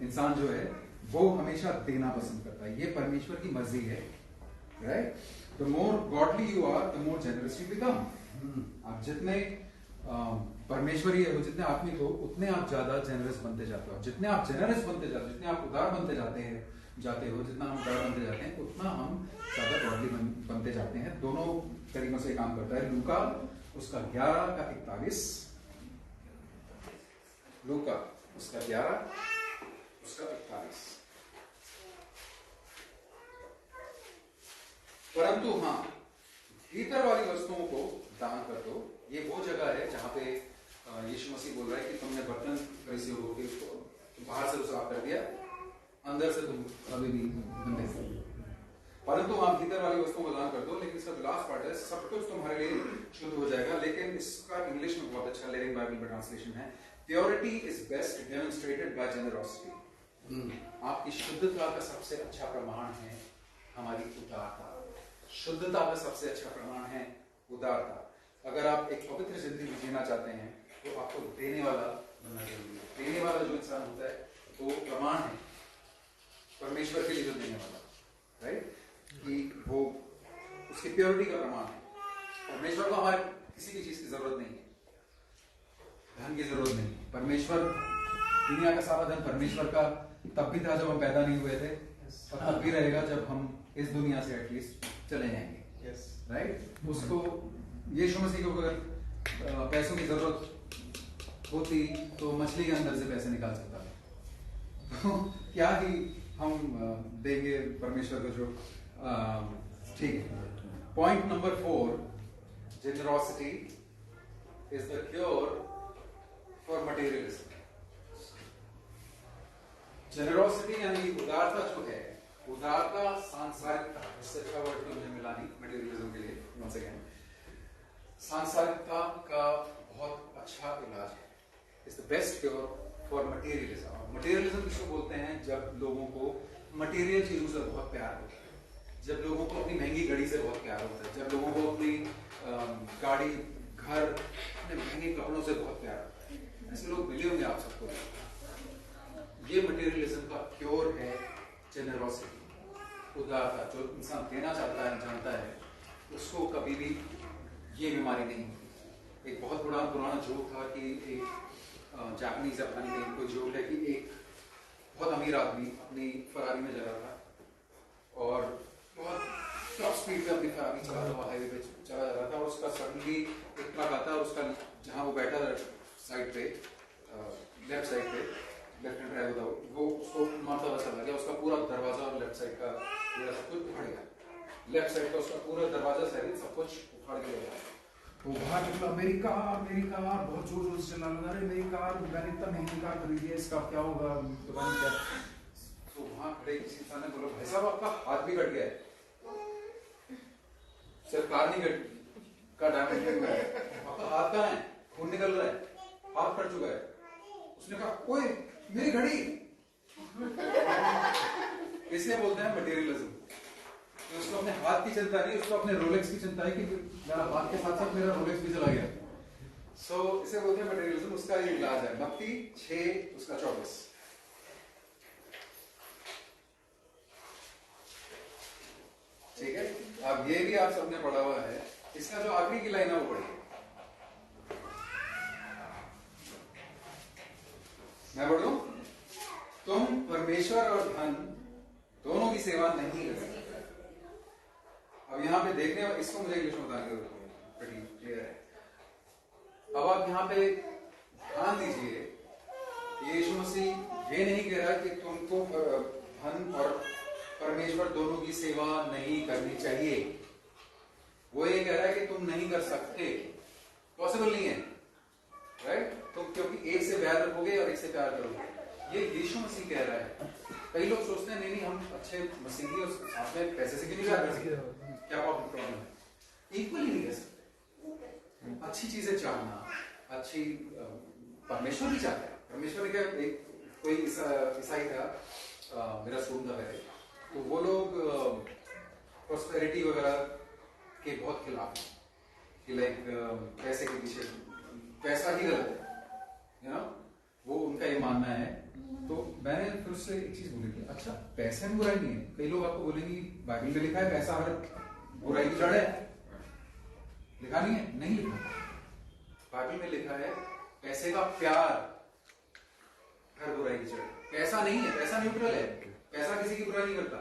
इंसान जो है वो हमेशा देना पसंद करता है। ये परमेश्वर की मर्जी है, right? The more godly you are the more generous you become. आप जितने परमेश्वरीय हो, जितने आत्मिक हो, उतने आप ज्यादा जेनरस बनते जाते हो। जितने आप जेनरस बनते जाते हो, जितने आप उदार बनते जाते हो, जितना हम उदार बनते जाते हैं, उतना हम ज्यादा गॉडली बनते जाते हैं। दोनों तरीकों से काम करता है। लूका उसका 11 का 41, लूका उसका 11 उसका 41। परंतु हाँ, भीतर वाली वस्तुओं को दान कर दो। ये वो जगह है जहां पे यीशु मसीह बोल रहा है कि तुमने बर्तन फरीसी हो के उसको बाहर से तो साफ कर दिया, अंदर से तुम अभी भी गंदे हो। परंतु वहां भीतर वाली वस्तुओं को दान कर दो। लेकिन इसका लास्ट पार्ट है, सब कुछ तुम्हारे लिए शुद्ध हो जाएगा। लेकिन इसका इंग्लिश में बहुत अच्छा लिविंग बाइबल में ट्रांसलेशन है, purity is best demonstrated by generosity. आपकी शुद्धता का सबसे अच्छा प्रमाण है हमारी उदारता। शुद्धता का सबसे अच्छा प्रमाण है उदारता। अगर आप एक पवित्र जिंदगी जीना चाहते हैं तो आपको देने वाला बनना जरूरी है। देने वाला जो इंसान होता है वो प्रमाण है परमेश्वर के लिए जो देने वाला, राइट? कि वो उसकी प्योरिटी का प्रमाण है। परमेश्वर को हमारे किसी भी चीज की जरूरत नहीं है, धन की जरूरत नहीं। परमेश्वर, दुनिया का सारा धन परमेश्वर का तब भी था जब हम पैदा नहीं हुए थे, और तब भी रहेगा जब हम इस दुनिया से एटलीस्ट चले जाएंगे, राइट? उसको, यीशु मसीह को अगर पैसों की जरूरत होती तो मछली के अंदर से पैसे निकाल सकता है। तो क्या ही हम देंगे परमेश्वर को जो, ठीक है। Point number 4, generosity is the cure for materialism. Generosity यानी उदारता जो है, उदारता सांसारिकता, इससे अच्छा वर्ड तो मुझे मिला नहीं मटेरियलिज्म के लिए। once again, सांसारिकता का बहुत अच्छा इलाज है। It's the best cure for materialism. Materialism किसको बोलते हैं? जब लोगों को मटेरियल चीजों से बहुत प्यार होता है, जब लोगों को अपनी महंगी गाड़ी से बहुत प्यार होता है, जब लोगों को अपनी गाड़ी, घर, अपने महंगे कपड़ों से बहुत प्यार होता है। ऐसे लोग मिले होंगे आप सबको। ये मटेरियलिज्म का क्योर है जेनरोसिटी, उदारता। जो इंसान देना चाहता है, जानता है, उसको कभी भी ये बीमारी नहीं होती। एक बहुत पुराना जोक था कि एक जापानीज अपनी कहीं कोई जोक है कि एक बहुत अमीर आदमी अपनी फरारी में जा रहा था और बहुत टॉप स्पीड पे अपनी फरारी चला रहा था, हाईवे पे चला जा रहा था, और उसका सडनली एक ट्रक आता है और उसका जहां वो बैठा था साइड पे, लेफ्ट साइड पे, लेफ्ट हैंड ड्राइव था, वो उसको मारता हुआ चला गया। उसका पूरा दरवाजा और लेफ्ट साइड का पूरा सब कुछ उखाड़ गया। लेफ्ट साइड का उसका पूरा दरवाजा सहित सब कुछ उखाड़ गया। वो बाहर निकला, मेरी कार बहुत जोर जोर से चिल्लाने लगा, अरे मेरी कार, मैंने इतना महंगी कार खरीदी है, इसका क्या होगा, पता नहीं क्या। तो वहां खड़े किसी इंसान ने बोला, भाई साहब आपका हाथ भी कट गया है। सिर्फ कार नहीं का डैमेज हुआ है, आपका हाथ कहाँ है, खून निकल रहा है, हाथ कट चुका है। उसने कहा, ओए मेरी घड़ी। इसे बोलते हैं मटेरियलिज्म। तो उसको अपने हाथ की चिंता नहीं, उसको अपने रोलेक्स की चिंता है कि मेरा हाथ के साथ साथ मेरा रोलेक्स भी चला गया। सो इसे बोलते हैं मटेरियलिज्म। उसका ये इलाज है मत्ती 6 उसका 24। ठीक है, अब ये भी आप सबने पढ़ा हुआ है। इसका जो आखिरी की लाइन है वो पढ़िए। मैं पढ़ूं? तुम परमेश्वर और धन दोनों की सेवा नहीं कर सकते। अब यहाँ पे देखने, इसको मुझे इंग्लिश में बताने की जरूरत है, pretty clear है। अब आप यहाँ पे ध्यान दीजिए, यीशु मसीह ये नहीं कह रहा कि तुमको धन और परमेश्वर दोनों की सेवा नहीं करनी चाहिए। वो ये कह रहा है कि तुम नहीं कर सकते, पॉसिबल नहीं है, राइट? तुम क्योंकि एक से बैर रखोगे और एक से प्यार करोगे, ये यीशु मसीह कह रहा है। कई लोग सोचते हैं नहीं नहीं हम अच्छे मसीही और साथ में पैसे से क्यों नहीं प्यार कर सकते, क्या प्रॉब्लम है? इक्वली नहीं कर सकते। अच्छी चीजें चाहना, अच्छी परमेश्वर भी चाहता है। परमेश्वर ने क्या, एक कोई ईसाई था, मेरा स्टूडेंट था पहले, तो वो लोग प्रॉस्पेरिटी वगैरह के बहुत खिलाफ हैं कि लाइक पैसे के पीछे, पैसा ही गलत है, यू नो, वो उनका ये मानना है। तो मैंने फिर उससे एक चीज बोली थी, अच्छा पैसे में बुराई नहीं है। कई लोग आपको बोलेंगे बाइबल में लिखा है पैसा हर बुराई की जड़ है, लिखा नहीं है? नहीं लिखा। बाइबल में लिखा है पैसे का प्यार हर बुराई की जड़। पैसा नहीं है, पैसा न्यूट्रल है, पैसा किसी की बुराई नहीं करता।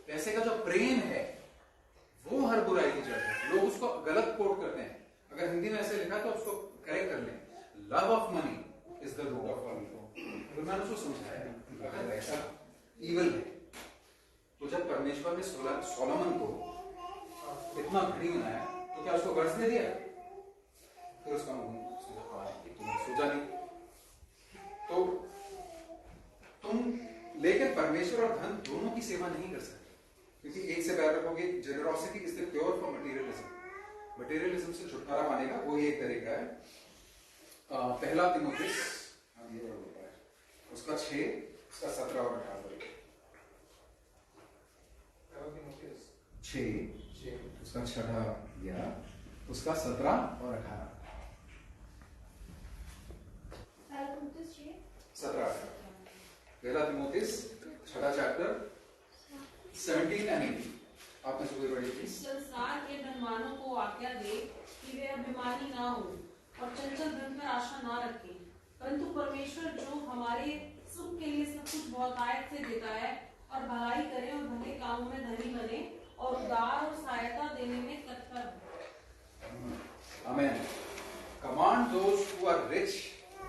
पैसे का जो प्रेम है वो हर बुराई की जड़ है। लोग उसको गलत कोट करते हैं। अगर हिंदी में ऐसे लिखा तो उसको करेक्ट कर लें, love of money is the root of all evil. तो मैंने उसको समझाया अगर ऐसा इविल है तो जब परमेश्वर ने सोलोमन को इतना घड़ी बनाया तो क्या उसको कर्ज दे दिया? फिर उसका सोचा नहीं। तो तुम लेकिन परमेश्वर और धन दोनों की सेवा नहीं कर सकते, क्योंकि एक से बैर रखोगे। Generosity is the cure for materialism. Materialism से छुटकारा पाने का वो एक तरीका है। पहला तीमुथियुस उसका 6 उसका 17 और 18। 6 उसका 6 या उसका 17 और 18। 17 पहला तीमुथियुस 6 चैप्टर 17 एंड 18। आपने से कोई बड़ी चीज, संसार के धनवानों को आज्ञा दे कि वे अभिमानी ना हो और चंचल धन पर आशा ना रखें, परंतु परमेश्वर जो हमारे सुख के लिए सब कुछ बहुतायत से देता है और भलाई करे और भले कामों में धनी बने और उदार और सहायता देने में तत्पर हो। Amen. Command those who are rich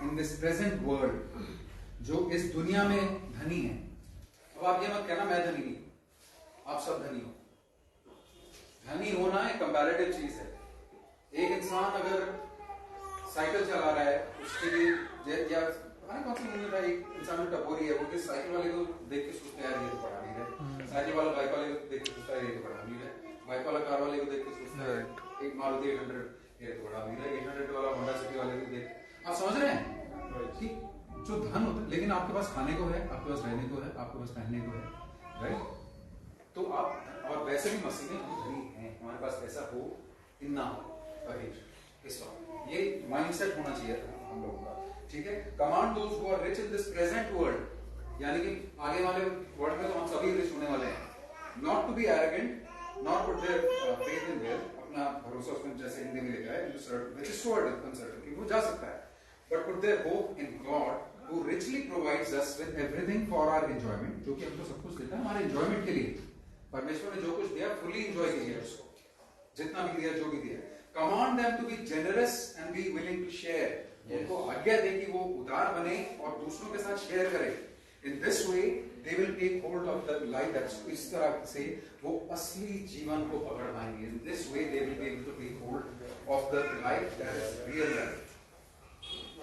in this present world, जो इस दुनिया में धनी है। अब आप ये मत कहना मैं धनी नहीं, आप सब धनी हो। धनी होना एक कंपैरेटिव चीज है। एक इंसान अगर साइकिल चला रहा है, उसके लिए या कौन सी मूवी था, एक इंसान में टपोरी है, वो किस साइकिल वाले को देख के सोचता है यार ये तो बड़ा अमीर है, साइकिल वाला बाइक वाले को देख के सोचता है ये तो बड़ा अमीर है, बाइक वाला कार वाले को देख के सोचता है एक मारुति 800 ये तो बड़ा अमीर है, 800 वाला होंडा सिटी वाले को देख। आप समझ रहे हैं कि जो धन होता है, लेकिन आपके पास खाने को है, आपके पास रहने को है, आपके पास पहनने को है, राइट? तो आप, और वैसे भी मसीह में हम धनी हैं, हमारे पास पैसा हो इतना हो, ये माइंडसेट होना चाहिए हम लोगों का। ठीक है, command those who are rich in this present world, यानी कि आगे वाले वर्ल्ड में तो हम सभी रिच होने वाले हैं। Not to be arrogant, not put their faith in wealth, अपना भरोसा उसमें, जैसे हिंदी में लिखा है व्हिच इज टुवर्ड अनसर्टेनिटी, वो जा सकता है, but put their hope in God who richly provides us with everything for our enjoyment, जो कि हमको सब कुछ देता है हमारे एंजॉयमेंट के लिए। परमेश्वर ने जो कुछ दिया फुली एंजॉय कीजिए उसको, जितना भी दिया, जो भी दिया। Command them to be generous and be willing to share, उनको आज्ञा दे कि वो उदार बने और दूसरों के साथ शेयर करें। In this way they will take hold of the life that's, इस तरह से वो असली जीवन को पकड़ पाएंगे। In this way they will be able to take hold of the life that is real life.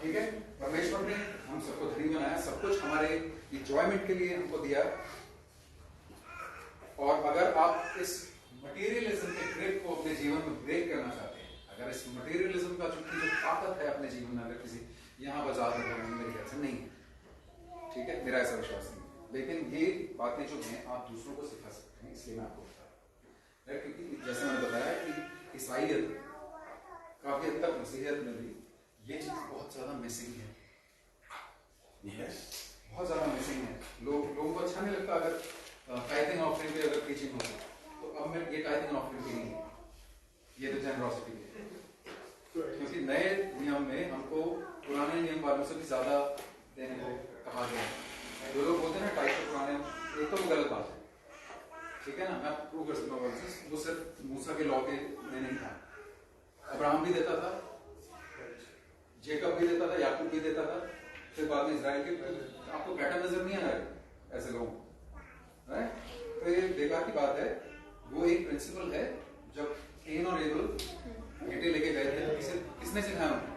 ठीक है, परमेश्वर ने हम सबको धनी बनाया, सब कुछ हमारे एंजॉयमेंट के लिए हमको दिया। और अगर आप इस मटेरियलिज्म के ग्रिप को अपने जीवन में ब्रेक करना चाहते हैं, अगर इस मटेरियलिज्म का जो ताकत है अपने जीवन में, अगर किसी यहाँ बाजार में मेरे ख्याल से नहीं है, ठीक है, मेरा ऐसा विश्वास नहीं, लेकिन ये बातें जो हैं आप दूसरों को सिखा सकते हैं, इसलिए मैं आपको बता रहा हूं। क्योंकि जैसे मैंने बताया कि ईसाइयत काफी हद तक मसीहियत में भी ये चीज बहुत ज्यादा मिसिंग है, बहुत ज्यादा मिसिंग है। लोगों को अच्छा नहीं लगता अगर टाइथिंग ऑफरिंग पे अगर टीचिंग हो तो अब मैं ये टाइथिंग ऑफरिंग की नहीं है, ये तो जेनरॉसिटी है। क्योंकि नए नियम में हमको पुराने नियम वालों से भी ज्यादा देने को कहा गया है। जो लोग बोलते हैं ना टाइप के पुराने, एक तो वो गलत बात है, ठीक है ना, मैं प्रूव कर सकता हूँ। वो सिर्फ मूसा के लॉ के में नहीं था, अब्राहम भी देता था, जेकब भी देता था, याकूब भी देता था, फिर बाद में इजराइल के। आपको पैटर्न नजर नहीं आ रहा है ऐसे लोगों को, राइट? तो ये बेकार की बात है। वो एक प्रिंसिपल है, जब केन और एबल बेटे लेके गए थे तो किसने सिखाया उन्हें?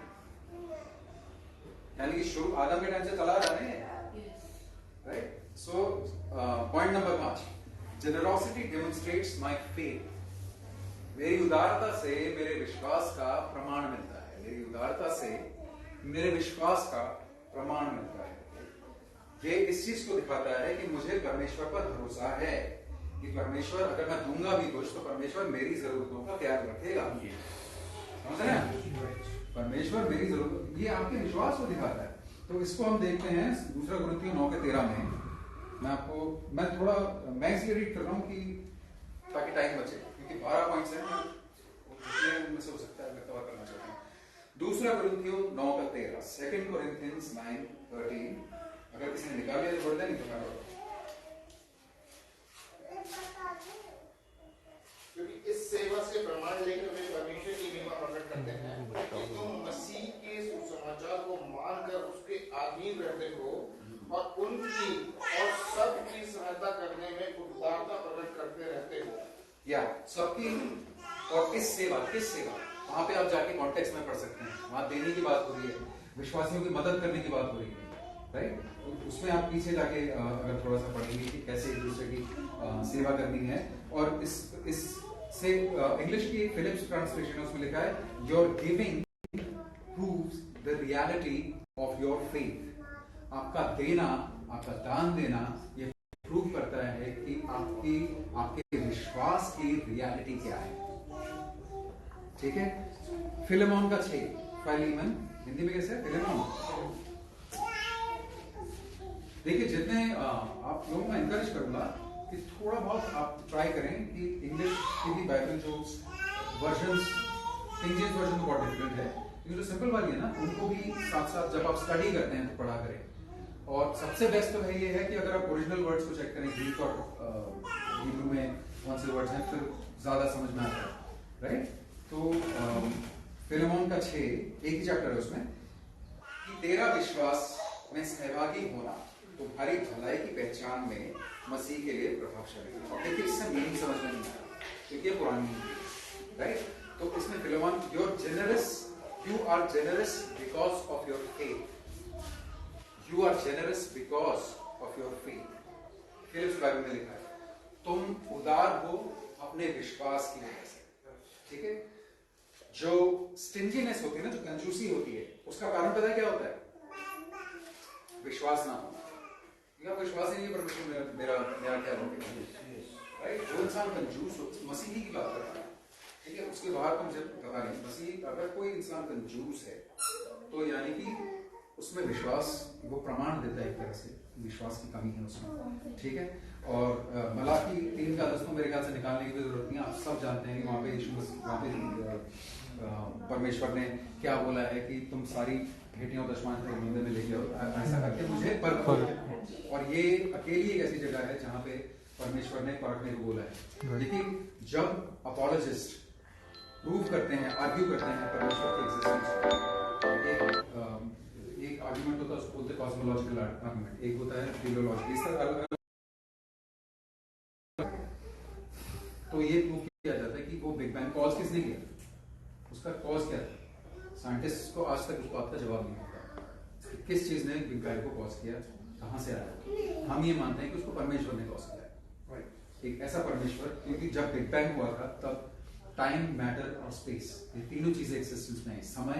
यानी कि शुरू आदम के टाइम से चला रहा है, right? So point number 5, generosity demonstrates my faith. मेरी उदारता से मेरे विश्वास का प्रमाण मिलता है, मेरी उदारता से मेरे विश्वास का प्रमाण मिलता है। ये इस चीज को दिखाता है कि मुझे परमेश्वर पर भरोसा है कि परमेश्वर, अगर मैं दूंगा भी कुछ तो परमेश्वर मेरी जरूरतों का ख्याल रखेगा। समझ रहे हैं? परमेश्वर मेरी जरूरत, ये आपके विश्वास को दिखाता है। तो इसको हम देखते हैं 2 कुरिन्थियों 9:13 में। मैं थोड़ा इसलिए रीड कर रहा हूँ कि ताकि टाइम बचे, क्योंकि 12 पॉइंट्स हैं, उनमें से हो सकता है मैं कवर करना चाहता हूँ। 2 कुरिन्थियों 9:13, 2 Corinthians 9:13। अगर किसी ने निकाल लिया तो पढ़ दे, नहीं तो मैं पढ़। क्योंकि इस सेवा से प्रमाण लेकर वे परमेश्वर की महिमा प्रकट करते हैं कि तुम मसीह के सुसमाचार को मानकर उसके अधीन रहते हो और उनकी और सबकी सहायता करने में उदारता प्रकट करते रहते हो। या सबकी, और किस सेवा, किस सेवा, वहां पे आप जाके कॉन्टेक्स्ट में पढ़ सकते हैं। वहां देने की बात हो रही है, विश्वासियों की मदद करने की बात हो रही है, राइट? उसमें आप पीछे जाके अगर थोड़ा सा पढ़ेंगे कि कैसे एक दूसरे की सेवा करनी है। और इस से इंग्लिश की फिलिप्स ट्रांसलेशन उसमें लिखा है, your giving proves the reality of your faith. आपका देना, आपका दान देना, ये प्रूव करता है कि आपके विश्वास की रियलिटी क्या है। ठीक है? फिलेमोन का 6, फाइलीमन हिंदी में कैसे है? फिलेमोन। देखिए, जितने आप लोगों को एनकरेज करूंगा कि थोड़ा बहुत आप ट्राई करें कि इंग्लिश की भी बाइबल जो वर्जन्स, किंग जेम्स वर्जन तो बहुत डिफरेंट है, लेकिन जो सिंपल वाली है ना, उनको भी साथ साथ जब आप स्टडी करते हैं तो पढ़ा करें। और सबसे बेस्ट तो है ये है कि अगर आप ओरिजिनल वर्ड्स को चेक करें, ग्रीक और हिब्रू में कौन से वर्ड्स हैं, फिर ज्यादा समझ में आता है, राइट? तो फिलेमोन का 6, एक ही चैप्टर है उसमें, कि तेरा विश्वास में सहभागी होना तुम्हारी भलाई की पहचान में मसीह के लिए प्रभावशाली है। और देखिए, इससे मीनिंग समझ में नहीं आ रहा क्योंकि ये पुरानी है, राइट? तो इसमें Philemon, you are generous because of your faith. You are generous because of your faith. Phillips Bible में लिखा है, तुम उदार हो अपने विश्वास की वजह से। ठीक है? जो स्टिंजीनेस होती है ना, जो कंजूसी होती है, उसका कारण पता है क्या होता है? विश्वास ना होना। विश्वास ही नहीं, परमेश्वर मेरा क्या होगा, राइट? जो इंसान कंजूस हो, मसीह की बात कर रहा है, ठीक है? उसके बाहर तो मुझे पता नहीं। मसीह, अगर कोई इंसान कंजूस है तो यानी कि उसमें विश्वास, वो प्रमाण देता है एक तरह से विश्वास की कमी है उसमें। ठीक है? और मलाकी 3 का 10 मेरे ख्याल से निकालने की भी जरूरत नहीं है। आप सब जानते हैं कि वहां पे यीशु मसीह, वहां पे परमेश्वर ने क्या बोला है कि तुम सारी भेंटियों दशमांश मेरे मंदिर में लेके आओ, ऐसा करके मुझे परखो। और ये अकेली एक ऐसी जगह है जहां पे परमेश्वर ने परखने को बोला है। लेकिन जब अपोलोजिस्ट प्रूव करते हैं, आर्ग्यू करते हैं परमेश्वर के एग्जिस्टेंस, एक आर्गुमेंट होता है, उसको बोलते हैं कॉस्मोलॉजिकल आर्गुमेंट, एक होता है थियोलॉजिकल। इस तरह तो ये प्रूव किया जाता है कि वो बिग बैंग कॉज किसने किया, उसका कॉज क्या था। साइंटिस्ट को आज तक उसको आपका जवाब नहीं होता, किस चीज ने बिग बैंग को कॉज किया, कहां से आया। हम ये मानते हैं कि उसको परमेश्वर ने कॉज किया है, एक ऐसा परमेश्वर, क्योंकि जब बिग बैंग हुआ था तब टाइम, मैटर और स्पेस, ये तीनों चीजें एक्सिस्टेंस में है। समय,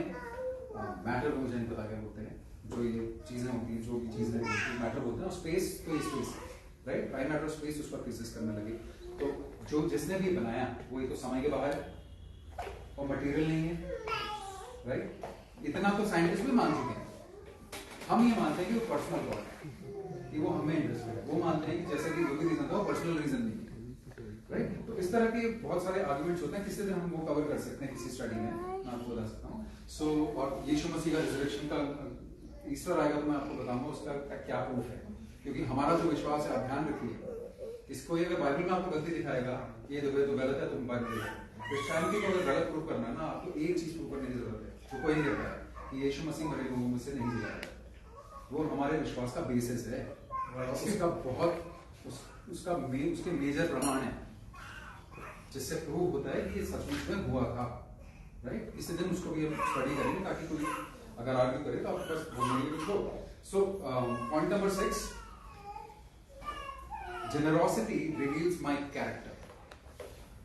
मैटर को मुझे नहीं पता क्या बोलते हैं, जो ये चीजें होती हैं, जो भी चीजें मैटर बोलते हैं, और स्पेस, तो ये स्पेस है, राइट? टाइम, मैटर, स्पेस उस पर एग्जिस्ट करने लगे। तो जो जिसने भी बनाया वो ये तो समय के बाहर है और मटेरियल नहीं है, राइट? इतना तो साइंटिस्ट भी मान चुके हैं। हम ये मानते हैं कि वो पर्सनल गॉड है, कि वो हमें इंटरेस्टेड है। वो मानते हैं कि जैसे कि जो भी रीजन था वो पर्सनल रीजन नहीं है, राइट? तो इस तरह के बहुत सारे आर्गुमेंट्स होते हैं, किसी दिन हम वो कवर कर सकते हैं किसी स्टडी में, मैं आपको बता सकता हूँ। सो और यीशु मसीह का रिजरेक्शन का ईस्टर आएगा तो मैं आपको बताऊंगा उसका क्या प्रूफ है, क्योंकि हमारा जो विश्वास है, आप ध्यान रखिए, इसको ये अगर बाइबल में आपको गलती दिखाएगा ये तो गलत है, तुम बाइबल देखो। क्रिश्चियनिटी को अगर गलत प्रूफ करना है ना, आपको एक चीज प्रूफ करने की जरूरत है, तो कोई नहीं कहता है कि यीशु मसीह मरे लोगों में से नहीं जिलाया। वो हमारे विश्वास का बेसिस है, उसका बहुत उसके मेजर प्रमाण है जिससे प्रूव होता है कि ये सचमुच में हुआ था, राइट? इसी दिन उसको भी हम स्टडी करेंगे ताकि कोई अगर आर्ग्यू करे तो आपके पास बोलने के लिए कुछ हो। So point number 6, generosity reveals my character.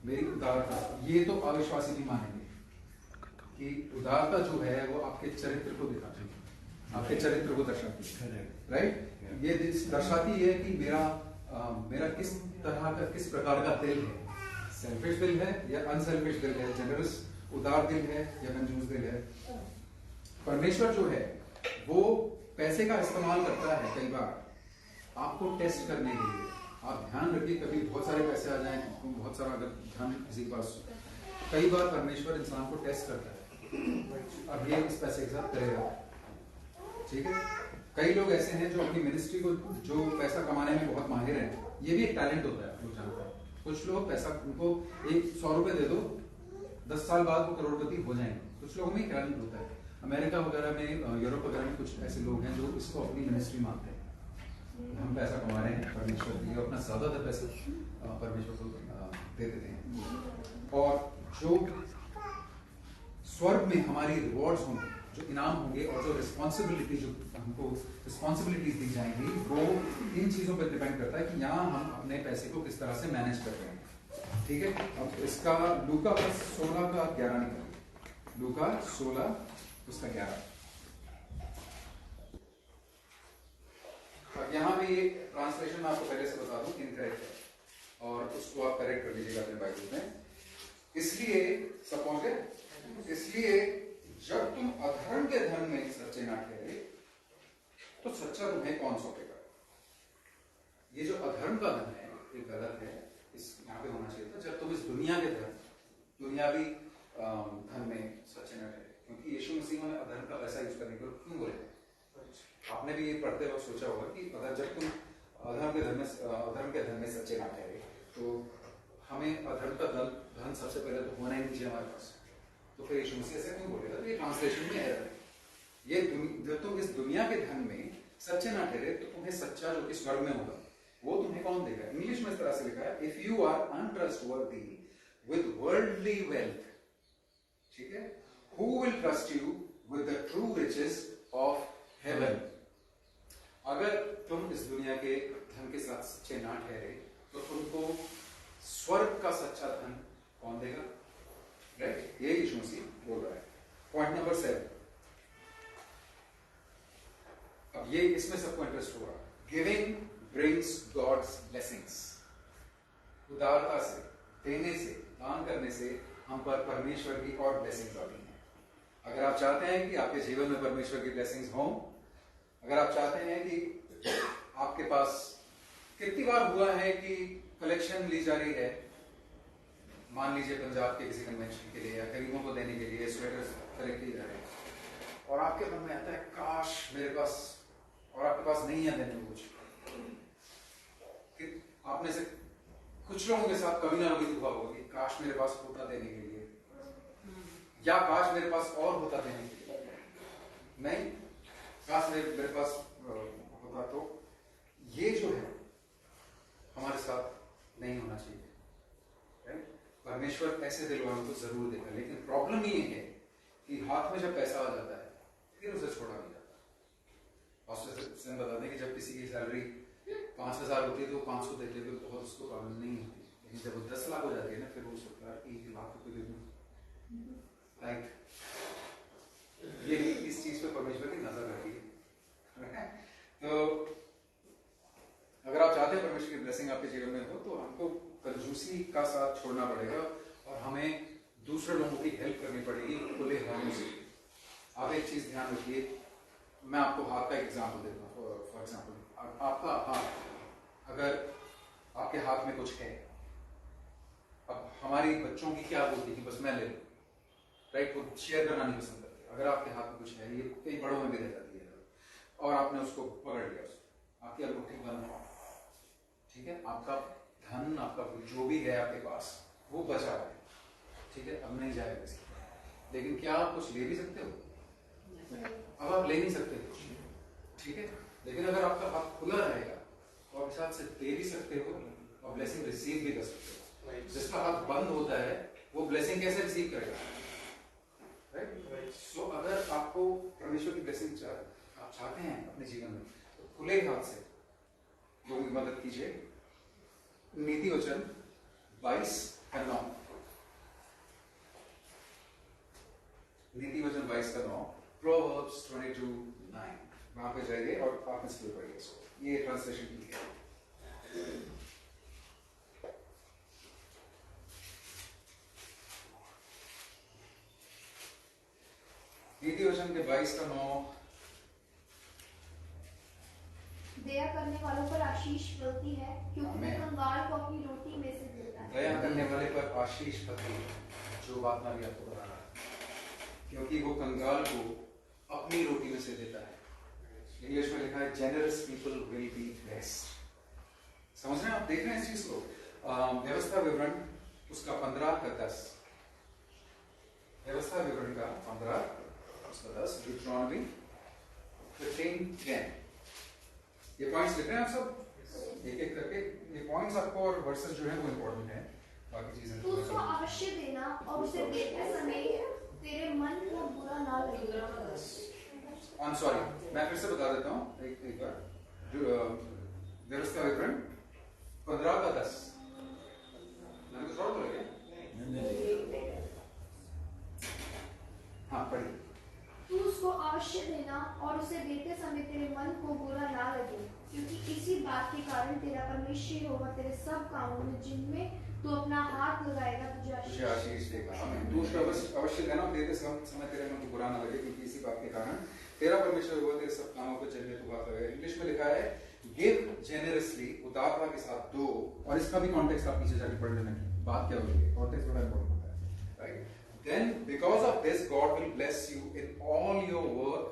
मेरी उदारता, ये तो अविश्वासी भी मानेंगे कि उदारता जो है वो आपके चरित्र को दिखाती है, आपके चरित्र को दर्शाती है, राइट? ये दर्शाती है कि मेरा किस तरह का, किस प्रकार का दिल है, सेल्फिश दिल है या अनसेल्फिश दिल है, जनरस उदार दिल है या कंजूस दिल है। परमेश्वर जो है वो पैसे का इस्तेमाल करता है कई बार आपको टेस्ट करने के लिए। आप ध्यान रखिए, कभी बहुत सारे पैसे आ जाएं, बहुत सारा अगर धन किसी के पास, कई बार परमेश्वर इंसान को टेस्ट करता है, अब ये इस पैसे के साथ करेगा, ठीक है? कई लोग ऐसे हैं जो अपनी मिनिस्ट्री को, जो पैसा कमाने में बहुत माहिर हैं, ये भी एक टैलेंट होता है, लोग जानते हैं। कुछ लोग पैसा, उनको 100 रुपए दे दो, 10 साल बाद वो करोड़पति हो जाएंगे। कुछ लोगों में टैलेंट होता है। अमेरिका वगैरह में, यूरोप वगैरह में कुछ ऐसे लोग हैं जो इसको अपनी मिनिस्ट्री मानते हैं, हम पैसा कमा रहे हैं परमेश्वर के लिए, अपना ज्यादातर पैसा परमेश्वर को दे देते हैं। और जो स्वर्ग में हमारी रिवॉर्ड्स होंगे, जो इनाम होंगे और जो रिस्पॉन्सिबिलिटी, जो हमको रिस्पॉन्सिबिलिटीज दी जाएंगी, वो इन चीजों पर डिपेंड करता है कि यहाँ हम अपने पैसे को किस तरह से मैनेज कर रहे हैं, ठीक है? अब इसका लूका 16 का 11 निकालिए, लूका 16 उसका 11। अब यहाँ भी ट्रांसलेशन मैं आपको पहले से बता दूं इनकरेक्ट है और उसको आप करेक्ट कर लीजिएगा अपने बाइबल में। इसलिए सपोज है, इसलिए जब तुम अधर्म के धन में सच्चे ना ठहरे तो सच्चा तुम्हें कौन सौंपेगा? ये जो अधर्म का धन है ये गलत है, इस यहाँ पे होना चाहिए था जब तुम इस दुनिया के धन, दुनियावी धन में सच्चे ना ठहरे, क्योंकि यीशु मसीह ने अधर्म का पैसा यूज करने को क्यों बोले? आपने भी ये पढ़ते वक्त सोचा होगा कि अगर जब तुम अधर्म के धन में सच्चे ना ठहरे तो हमें अधर्म का धन सबसे पहले तो होना ही नहीं चाहिए हमारे पास, तो फिर यीशु मसीह ऐसे क्यों बोलेगा? तो ये ट्रांसलेशन में एरर है। ये जब तुम इस दुनिया के धन में सच्चे ना ठहरे तो तुम्हें सच्चा जो कि स्वर्ग में होगा वो तुम्हें कौन देगा? इंग्लिश में इस तरह से लिखा है, if you are untrustworthy with worldly wealth, ठीक है, who will trust you with the true riches of heaven. अगर तुम इस दुनिया के धन के साथ सच्चे ना ठहरे तो तुमको स्वर्ग का सच्चा धन कौन देगा? राइट, ये यीशु मसीह बोल रहा है। पॉइंट नंबर 7, अब ये इसमें सबको इंटरेस्ट होगा, गिविंग ब्रिंग्स गॉड्स ब्लेसिंग्स। उदारता से, देने से, दान करने से हम पर परमेश्वर की और ब्लेसिंग्स आती हैं। अगर आप चाहते हैं कि आपके जीवन में परमेश्वर की ब्लेसिंग्स हों, अगर आप चाहते हैं कि आपके पास, कितनी बार हुआ है कि कलेक्शन ली जा रही है, मान लीजिए पंजाब के किसी कन्वेंशन के लिए या गरीबों को देने के लिए स्वेटर्स कलेक्ट किए जा रहे हैं और आपके मन में आता है काश मेरे पास, और आपके पास नहीं है देने को कुछ, कि आपने से कुछ लोगों के साथ कभी ना कभी हुआ होगा कि काश मेरे पास होता देने के लिए, या काश मेरे पास और होता देने के लिए, नहीं, काश मेरे पास होता। तो ये जो है हमारे साथ नहीं होना चाहिए, राइट? परमेश्वर ऐसे दिल वालों को जरूर देगा, लेकिन प्रॉब्लम ये है कि हाथ में जब पैसा आ जाता है फिर उसे छोड़ा नहीं जाता। और बता दें कि जब किसी की सैलरी 5,000 होती है तो 500 देते हुए बहुत उसको प्रॉब्लम नहीं होती, लेकिन जब वो 10 लाख हो जाती है ना, फिर वो सोचता है 1 लाख रुपए दे दूं, राइट? ये इस चीज पे परमेश्वर की नजर रखी है। तो अगर आप चाहते हैं परमेश्वर की ब्लेसिंग आपके जीवन में हो तो हमको कंजूसी उसी का साथ छोड़ना पड़ेगा और हमें दूसरे लोगों की हेल्प करनी पड़ेगी खुले हाथों से। आप एक चीज ध्यान रखिए, मैं आपको हाथ का एग्जाम्पल देता हूँ। फॉर एग्जाम्पल आपका हाथ, अगर आपके हाथ में कुछ है, अब हमारी बच्चों की क्या बोलती है कि बस मैं ले लूं, राइट, वो शेयर करना नहीं पसंद करते। अगर आपके हाथ में कुछ है, ये कई बड़ों में भी रह जाती है, और आपने उसको पकड़ लिया, उसको आपकी अंगूठी बंद है, ठीक है, आपका धन, आपका जो भी है आपके पास वो बचा है, ठीक है, अब नहीं जाएगा किसी को। लेकिन क्या आप कुछ ले भी सकते हो? अब आप ले नहीं सकते, ठीक है। लेकिन अगर आपका हाथ खुला रहेगा तो आप हिसाब से दे भी सकते हो और ब्लेसिंग रिसीव भी कर सकते हो। जिसका हाथ बंद होता है वो ब्लेसिंग कैसे रिसीव करेगा, राइट? सो अगर आपको परमेश्वर की ब्लेसिंग आप चाहते हैं अपने जीवन में, तो खुले हाथ से लोगों की मदद कीजिए। नीति वचन 22:9, नीति वचन 22:9, Proverbs 22:9, वहां पे जाइए और आप इसको पढ़िए। इसको ये ट्रांसलेशन की है। नीति वचन के 22:9, दया करने वालों पर आशीष फलती है, क्योंकि वो कंगाल को अपनी रोटी में से देता है। दया करने वाले पर आशीष फलती है, जो बात मैं भी आपको बता रहा हूं, क्योंकि वो कंगाल को अपनी रोटी में से देता है। इंग्लिश में लिखा है generous people will be blessed. समझ रहे हैं आप, देख रहे हैं इस चीज को? व्यवस्था विवरण उसका 15:10, व्यवस्था विवरण का 15:10, Deuteronomy 15:10। ये पॉइंट्स लिख रहे हैं आप सब एक एक करके? ये पॉइंट्स आपको और वर्सेस जो है वो इंपॉर्टेंट है, बाकी चीजें तू उसको अवश्य देना और उसे देते समय तेरे मन को बुरा ना लगेगा। I'm sorry, मैं फिर से बता देता हूँ एक बार। व्यवस्था विवरण 15:10, मैंने कुछ और बोला क्या? हाँ पढ़िए। तू उसको अवश्य देना और उसे देते समय तेरे मन को बुरा ना लगे, क्योंकि इसी बात के कारण तेरा परमेश्वर होगा तेरे सब कामों में जिनमें तू अपना हाथ लगाएगा तुझे आशीष देगा। तू उसको अवश्य देना और देते समय तेरे मन को बुरा ना लगे, क्योंकि इसी बात के कारण तेरा परमेश्वर होगा तेरे सब कामों पर जिनमें तू हाथ लगाएगा। इंग्लिश में लिखा है गिव जेनरसली, उदारता के साथ दो। और इसका भी कॉन्टेक्स्ट आप पीछे जाके पढ़ लेना कि बात क्या हो रही है, कॉन्टेक्स्ट बड़ा इंपॉर्टेंट होता है, right? Then because of this God will bless you in all your work,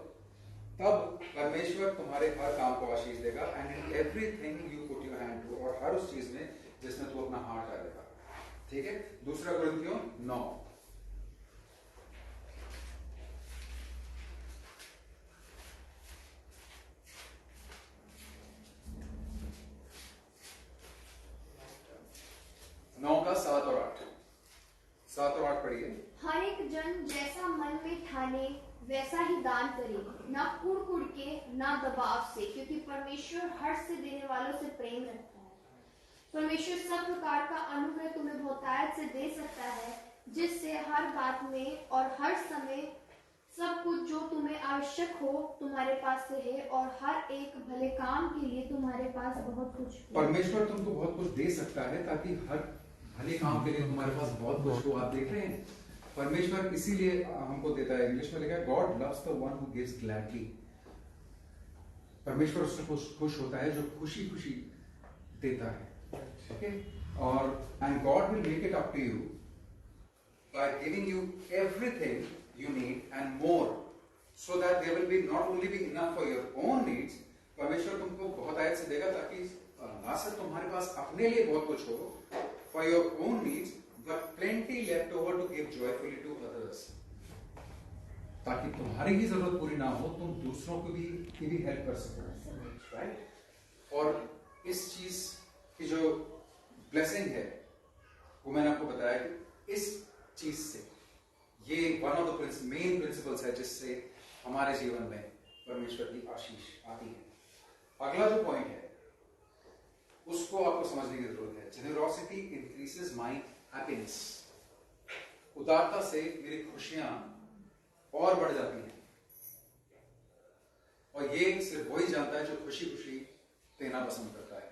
तब परमेश्वर तुम्हारे हर काम को आशीष देगा, and in everything you put your hand to, और हर उस चीज में जिसमें तू अपना हाथ डालेगा, ठीक है? दूसरा कुरिन्थियों 9, का 7 और 8, 7 और 8 पढ़िए। हर एक जन जैसा मन में ठाने वैसा ही दान करे, ना कुड़ के ना दबाव से, क्योंकि परमेश्वर हर्ष से देने वालों से प्रेम रखता है। परमेश्वर सब प्रकार का अनुग्रह तुम्हें बहुतायत से दे सकता है, जिससे हर बात में और हर समय सब कुछ जो तुम्हें आवश्यक हो तुम्हारे पास से है, और हर एक भले काम के लिए तुम्हारे पास बहुत कुछ हो। परमेश्वर तुमको बहुत कुछ दे सकता है ताकि हर भले काम के लिए तुम्हारे पास बहुत कुछ हो। आप देख रहे हैं, परमेश्वर इसीलिए हमको देता है। इंग्लिश में लिखा है God loves the one who gives gladly. परमेश्वर उससे खुश होता है जो खुशी खुशी देता है, ओके? और and God will make it up to you by giving you everything you need and more, so that there will be not only be enough for your own needs, परमेश्वर तुमको बहुत आयत से देगा ताकि ना सिर्फ तुम्हारे पास अपने लिए बहुत कुछ हो for your own needs, but plenty left over to give joyfully to others, ताकि तुम्हारी ही जरूरत पूरी ना हो, तुम दूसरों को भी हेल्प कर सको, राइट? और इस चीज की जो ब्लेसिंग है वो मैंने आपको बताया कि इस चीज से ये one of the main principles है जिससे हमारे जीवन में परमेश्वर की आशीष आती है। अगला जो पॉइंट है उसको आपको समझने की जरूरत है। Generosity increases my happiness. उदारता से मेरी खुशियां और बढ़ जाती हैं, और ये सिर्फ वही जानता है जो खुशी खुशी देना पसंद करता है।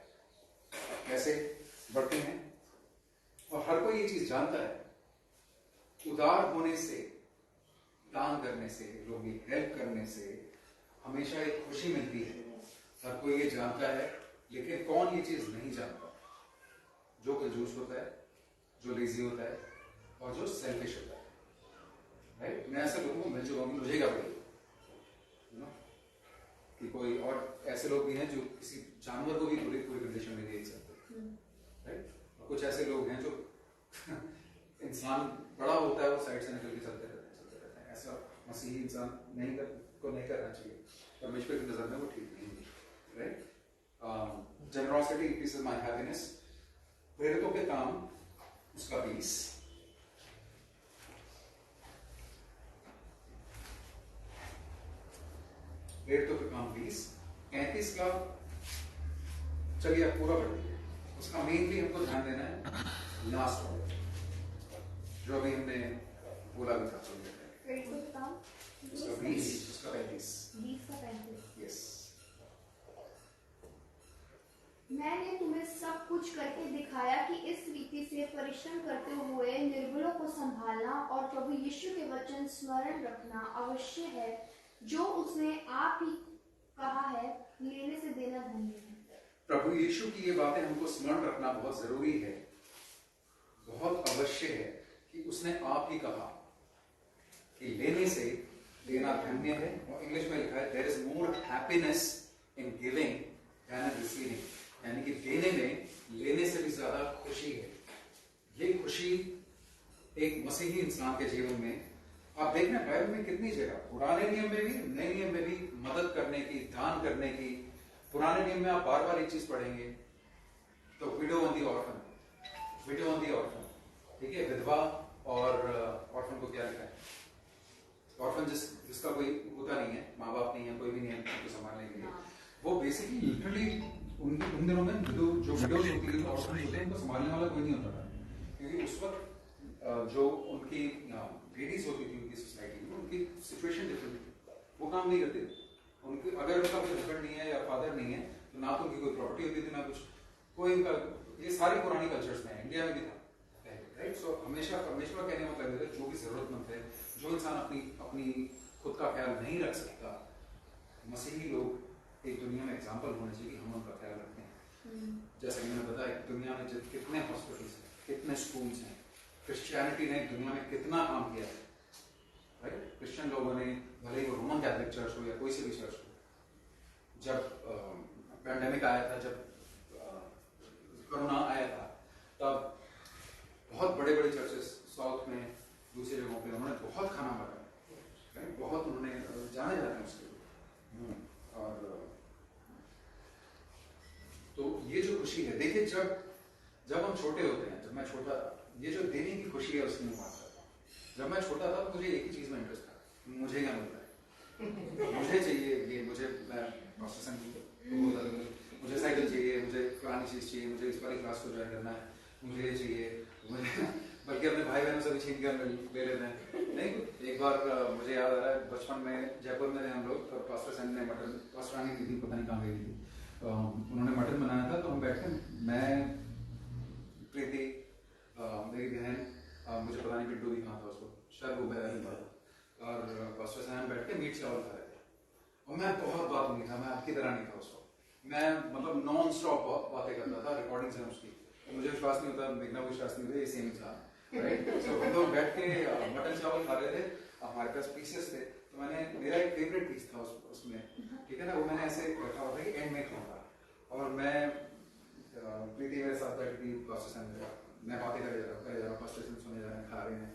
कैसे बढ़ती हैं? और हर कोई ये चीज जानता है, उदार होने से, दान करने से, लोगों की हेल्प करने से हमेशा एक खुशी मिलती है। हर कोई ये जानता है, लेकिन कौन ये चीज नहीं जानता? जो कंजूस होता है, जो लेजी होता है और जो सेल्फिश होता है। राइट? मैं ऐसे लोगों को मिल चुका हूं, मुझे क्या पड़ेगा कि कोई और ऐसे लोग भी हैं जो किसी जानवर को भी पूरी कंडीशन में देख सकते हैं। राइट? और कुछ ऐसे लोग हैं जो इंसान बड़ा होता है वो साइड से निकल के चलते रहते हैं। ऐसा मसीही इंसान नहीं करना चाहिए। परमेश्वर की नजर में वो ठीक नहीं है। Right? Generosity increases my happiness. प्रेरितों के काम उसका पीस। प्रेरितों के काम 20। 35 का चलिए आप पूरा पढ़ लीजिए। उसका मेनली हमको ध्यान देना है लास्ट वाले जो अभी हमने बोला भी था। उसका 20, उसका 35। यस। मैंने तुम्हें सब कुछ करके दिखाया कि इस रीति से परिश्रम करते हुए निर्बलों को संभालना और प्रभु यीशु के वचन स्मरण रखना अवश्य है। जो उसने आप ही कहा है, लेने से देना धन्य है। प्रभु यीशु की ये बातें हमको स्मरण रखना बहुत जरूरी है, बहुत अवश्य है कि उसने आप ही कहा कि लेने से देना धन्य है। और इंग्लिश में लिखा है there is more happiness in giving than in receiving. यानी कि देने में लेने से भी ज्यादा खुशी है। ये खुशी एक मसीही इंसान के जीवन में आप देखना बाइबल में कितनी जगह, पुराने नियम में भी नए नियम में भी मदद करने की, दान करने की। पुराने नियम में आप बार बार एक चीज पढ़ेंगे तो window on the orphan, window on the orphan, ठीक है, विधवा और ऑर्फन को क्या लिखा है? ऑर्फन जिसका कोई होता नहीं है, माँ बाप नहीं है, कोई भी नहीं है उनको संभालने के लिए, वो बेसिकली लिटरली उन दिनों में जो विडोज होती थी, ऑर्फन होते हैं, उनको संभालने वाला कोई नहीं होता था। क्योंकि उस वक्त जो उनकी लेडीज होती थी उनकी सोसाइटी में, उनकी सिचुएशन डिफरेंट थी, वो काम नहीं करते थे। उनके अगर उनका कोई हस्बैंड नहीं है या फादर नहीं है तो ना तो उनकी कोई प्रॉपर्टी होती थी ना कुछ, कोई उनका, ये सारी पुरानी कल्चर्स में है, इंडिया में भी था। राइट? सो हमेशा परमेश्वर कहने मतलब है जो भी जरूरतमंद है, जो इंसान अपनी खुद का ख्याल नहीं रख सकता, मसीही लोग एक दुनिया में एग्जाम्पल होने चाहिए कि हम उनका ख्याल रखते हैं। जैसे कि मैंने बताया दुनिया में कितने हॉस्पिटल्स हैं, कितने स्कूल्स हैं, क्रिश्चियनिटी ने दुनिया में कितना काम किया है। राइट? क्रिश्चियन लोगों ने, भले ही वो रोमन कैथोलिक चर्च हो या कोई से भी चर्च हो, जब पैंडेमिक आया था, जब कोरोना आया था, तब बहुत बड़े बड़े चर्चेस साउथ में, दूसरी जगहों पे उन्होंने बहुत खाना बनाया, बहुत उन्होंने जाने जाते हैं उसके लिए। और तो ये जो खुशी है, देखिए जब हम छोटे होते हैं, जब मैं छोटा था, ये जो देने की खुशी है उसकी मैं बात करता हूँ। जब मैं छोटा था तो मुझे एक ही चीज में इंटरेस्ट था, मुझे क्या मिलता है, मुझे चाहिए ये, मुझे मुझे साइकिल चाहिए, मुझे पुरानी चीज चाहिए, मुझे इस वाली क्लास को ज्वाइन करना है, मुझे ये चाहिए, मुझे बल्कि अपने भाई बहनों से भी छीन कर ले लेते हैं। नहीं, एक बार मुझे याद आ रहा है, बचपन में जयपुर में हम लोग, तो पास्टर सैन ने मटन, पास्टर रानी दीदी पता नहीं कहाँ गई थी, उन्होंने मटन बनाया था, तो हम बैठे, मैं, प्रीति, मेरी बहन, मुझे पता नहीं पिंटू भी कहाँ था उसको, शायद वो बहन था, और पास्टर साहब बैठ के मीट चावल खा रहे थे। और मैं बहुत बात नहीं था, मैं आपकी तरह नहीं था उसको, मैं मतलब नॉन स्टॉप बातें करता था, रिकॉर्डिंग्स हैं उसकी, तो मुझे विश्वास नहीं होता, देखना कोई विश्वास नहीं होता, ये सेम था। राइट? सो हम लोग बैठ के मटन चावल खा रहे थे, हमारे पास पीसेस थे, तो मेरा एक फेवरेट पीस था उसमें, ठीक है ना, वो मैंने ऐसे रखा हुआ था कि एंड में खाऊंगा, और मैं प्रीति मेरे साथ बैठ के मैं बातें करे जा रहा हूँ, पास्टर सुने जा रहे हैं, खा रहे हैं,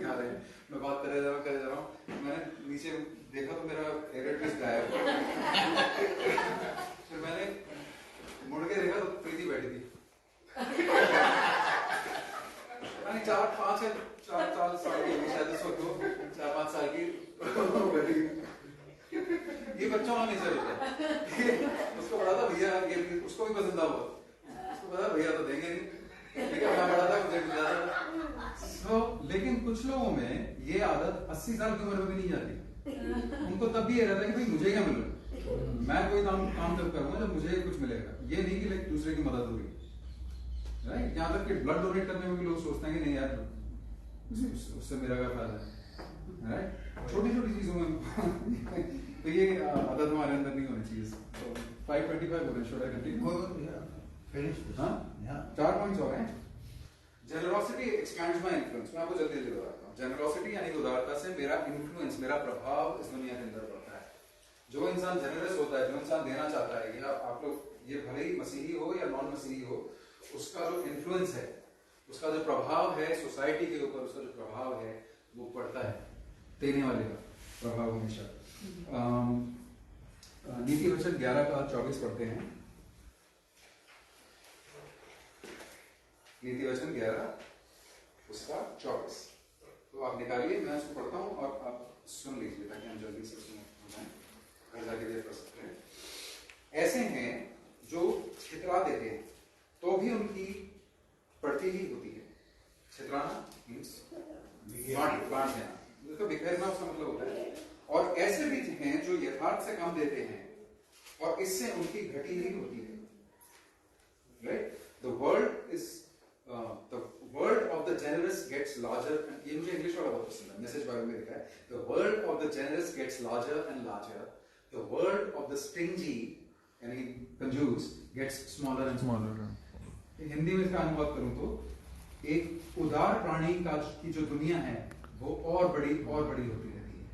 खा रहे हैं, मैं बात करे जा रहा हूँ, मैंने नीचे देखा तो मेरा फेवरेट पीस गायब। फिर मैंने मुड़ के देखा तो प्रीति बैठी थी, 4-5 साल की, शायद उस वक्त 4-5 साल की बैठी। ये बच्चों का नेचर होता है, उसको पता था भैया, ये उसको भी पसंद था, उसको पता भैया तो देंगे नहीं, लेकिन मैं बड़ा था, मुझे मिल जाता। लेकिन कुछ लोगों में ये आदत 80 साल की उम्र में भी नहीं जाती, उनको तब भी ये रहता है कि भाई मुझे क्या मिलेगा, मैं कोई काम तब करूंगा जब मुझे कुछ मिलेगा, ये नहीं कि दूसरे की मदद होगी। राइट? यहाँ तक कि ब्लड डोनेट करने में भी लोग सोचते हैं कि नहीं यार उससे मेरा क्या फायदा है, राइट? छोटी छोटी चीजों में तो ये आदत हमारे अंदर नहीं होनी चाहिए। 525 हो गए, should I continue? हाँ? 4 पॉइंट्स हो गए। Generosity expands my influence. मैं आपको जल्दी जल्दी बताता हूँ। जेनरोसिटी यानी कि उदारता से मेरा इन्फ्लुएंस, मेरा प्रभाव इस दुनिया के अंदर बढ़ता है। जो इंसान जेनरस होता है, जो इंसान देना चाहता है, या आप लोग ये भले ही मसीही हो या नॉन मसीही हो, उसका जो इन्फ्लुएंस है, उसका जो प्रभाव है सोसाइटी के ऊपर, उसका जो प्रभाव है वो पड़ता है। देने वाले का प्रभाव हमेशा। नीति वचन 11 का 24 पढ़ते हैं। नीति वचन 11 उसका 24 तो आप निकालिए, मैं उसको पढ़ता हूँ और आप सुन लीजिए ताकि हम जल्दी से सुन जाए, घर जाके देख कर सकते हैं। ऐसे हैं जो छितरा देते हैं तो भी उनकी पड़ती ही होती है। छितराना मीन्स बांट देना, उसका बिखेरना उसका मतलब होता है। और ऐसे भी हैं जो यथार्थ से कम देते हैं और इससे उनकी घटी ही होती है। Right? The world of the generous gets larger, and ये मुझे इंग्लिश वाला बहुत पसंद है, मैसेज बाइबल में लिखा है, the world of the generous gets larger and larger, the world of the stingy यानी कंजूस gets smaller and smaller। Hindi में इसका अनुवाद करूं तो एक उदार प्राणी की जो दुनिया है वो और बड़ी होती रहती है।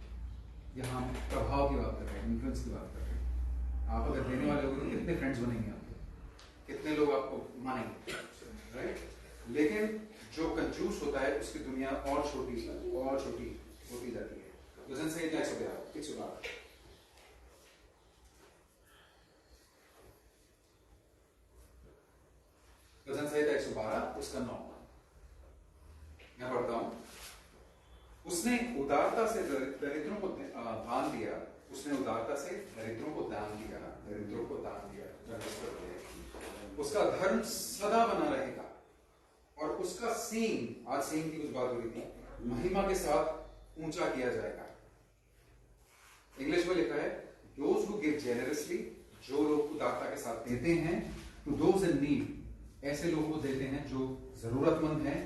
यहाँ हम प्रभाव की बात कर रहे हैं, इन्फ्लुएंस की बात कर रहे हैं। आप अगर देने वाले होंगे तो कितने फ्रेंड्स बनेंगे आपके, कितने लोग आपको मानेंगे, राइट? लेकिन जो कंजूस होता है उसकी दुनिया और छोटी होती जाती है। वजन से क्या 112 वजन संहिता 112 उसका 9 मैं पढ़ता हूं। उसने उदारता से दरिद्रों को दान दिया, उसने उदारता से दरिद्रों को दान दिया, उसका धर्म सदा बना रहेगा और उसका सींग, आज सींग की कुछ बात हो रही थी, महिमा के साथ ऊंचा किया जाएगा। इंग्लिश में लिखा है those who give generously, जो लोग उदारता के साथ देते हैं, to those in need, ऐसे लोगों को देते हैं जो जरूरतमंद हैं,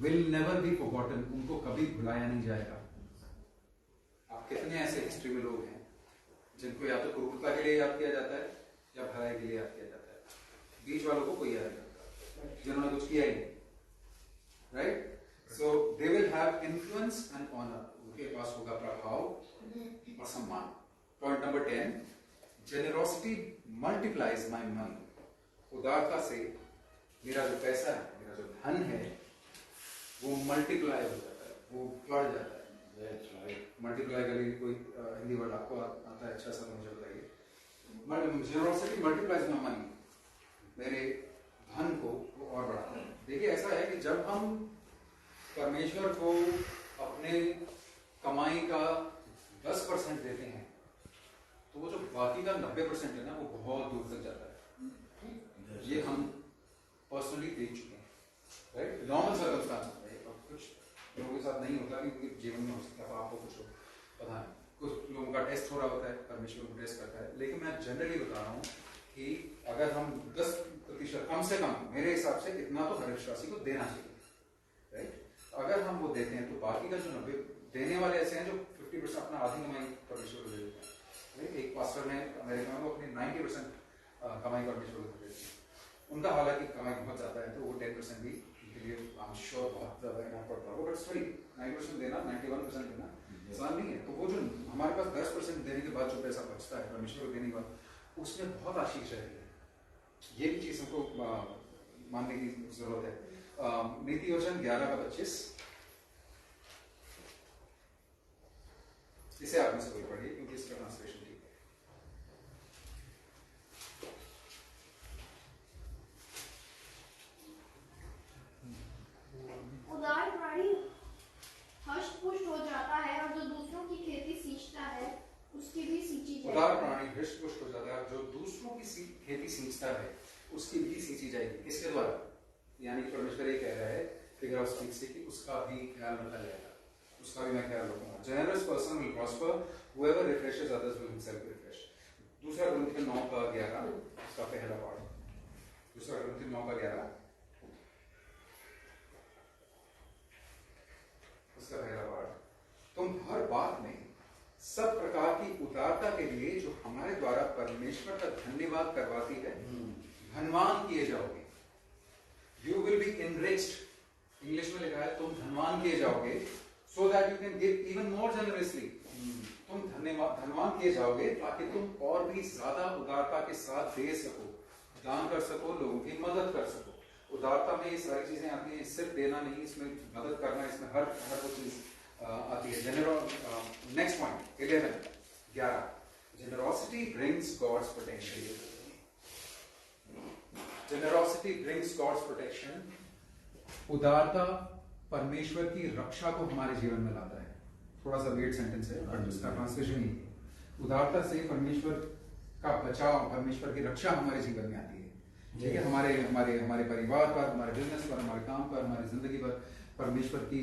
will never be forgotten, उनको कभी भुलाया नहीं जाएगा। आप कितने ऐसे हिस्ट्री में लोग हैं जिनको या तो क्रूरता के लिए याद किया जाता है या भलाई के लिए याद किया जाता है, बीच वालों को कोई याद नहीं करता, जिन्होंने कुछ किया ही नहीं, right? So they will have influence and honour, उनके पास होगा प्रभाव और सम्मान। Point number 10, generosity multiplies my money. उदारता से मेरा जो पैसा है, मेरा जो धन है, वो मल्टीप्लाई हो जाता है, वो बढ़ जाता है। मल्टीप्लाई का लिए कोई हिंदी वर्ड आपको आता है अच्छा सा, मुझे बताइए। जेनरोसिटी मल्टीप्लाइज माय मनी, मेरे धन को वो और बढ़ाता है। देखिए ऐसा है कि जब हम परमेश्वर को अपने कमाई का 10% देते हैं तो वो जो बाकी का 90% है ना, वो बहुत दूर तक जाता है। ये हम पर्सनली देख चुके हैं, राइट? नॉर्मल सर्कमस्टांस होता है, कुछ लोगों के साथ नहीं होता, क्योंकि जीवन में हो सकता है पाप हो, कुछ हो, पता नहीं, कुछ लोगों का टेस्ट हो रहा होता है, परमेश्वर को टेस्ट करता है। लेकिन मैं जनरली बता रहा हूँ कि अगर हम 10% कम से कम, मेरे हिसाब से इतना तो हर विश्वासी को देना चाहिए, राइट? अगर हम वो देते हैं तो बाकी का जो 90 देने वाले ऐसे हैं जो 50% अपना आधी कमाई परमेश्वर को दे देते हैं। एक पास्टर ने अमेरिका में वो अपनी 90% कमाई परमेश्वर को दे देते हैं। उनका हालांकि कमाई बहुत ज्यादा है तो वो 10% भी उनके लिए आई एम श्योर बहुत ज्यादा इनाम पड़ता होगा, बट सॉरी 90% देना, 91% देना आसान नहीं है। तो वो जो हमारे पास 10% देने के बाद जो पैसा बचता है परमेश्वर को देने के बाद, उसमें बहुत आशीष रहती है। ये भी चीज हमको मानने की जरूरत है। नीति वचन 11 का 25, इसे आप में से कोई पढ़िए क्योंकि इसका ट्रांसलेशन ठीक है। उदार प्राणी हष्ट पुष्ट हो जाता है और जो दूसरों की खेती सींचता है उसकी भी सींची जाएगी। उदार प्राणी हष्ट पुष्ट हो जाता है, जो दूसरों की खेती सींचता है उसकी भी सींची जाएगी। किसके द्वारा? यानी परमेश्वर ये कह रहा है फिगर ऑफ स्पीच से कि उसका भी ख्याल रखा जाएगा, उसका भी मैं ख्याल रखूंगा। Generous person will prosper, whoever refreshes others will himself be refreshed। दूसरा कुरिन्थियों 9 का 11 उसका पहला पार्ट, दूसरा कुरिन्थियों 9 का 11 उसका पहला पार्ट, तुम हर बात में सब प्रकार की उदारता के लिए जो हमारे द्वारा परमेश्वर का धन्यवाद करवाती है धनवान किए जाओगे। You will B enriched, English में लिखा है तुम धनवान किए जाओगे, so that you can give even more generously. तुम धनवान किए जाओगे ताकि तुम और भी ज्यादा उदारता के साथ दे सको, दान कर सको, लोगों की मदद कर सको। उदारता में ये सारी चीजें आती हैं, सिर्फ देना नहीं, इसमें मदद करना, इसमें हर वो चीज आती है। Next point 11 generosity brings God's protection. Generosity brings God's protection. उदारता परमेश्वर की रक्षा को हमारे जीवन में लाता है। थोड़ा सा वेट सेंटेंस है बट उसका ट्रांसलेशन ही, उदारता से परमेश्वर का बचाव, परमेश्वर की रक्षा हमारे जीवन में आती है। ठीक है, हमारे हमारे हमारे परिवार पर, हमारे बिजनेस पर, हमारे काम पर, हमारी जिंदगी पर परमेश्वर की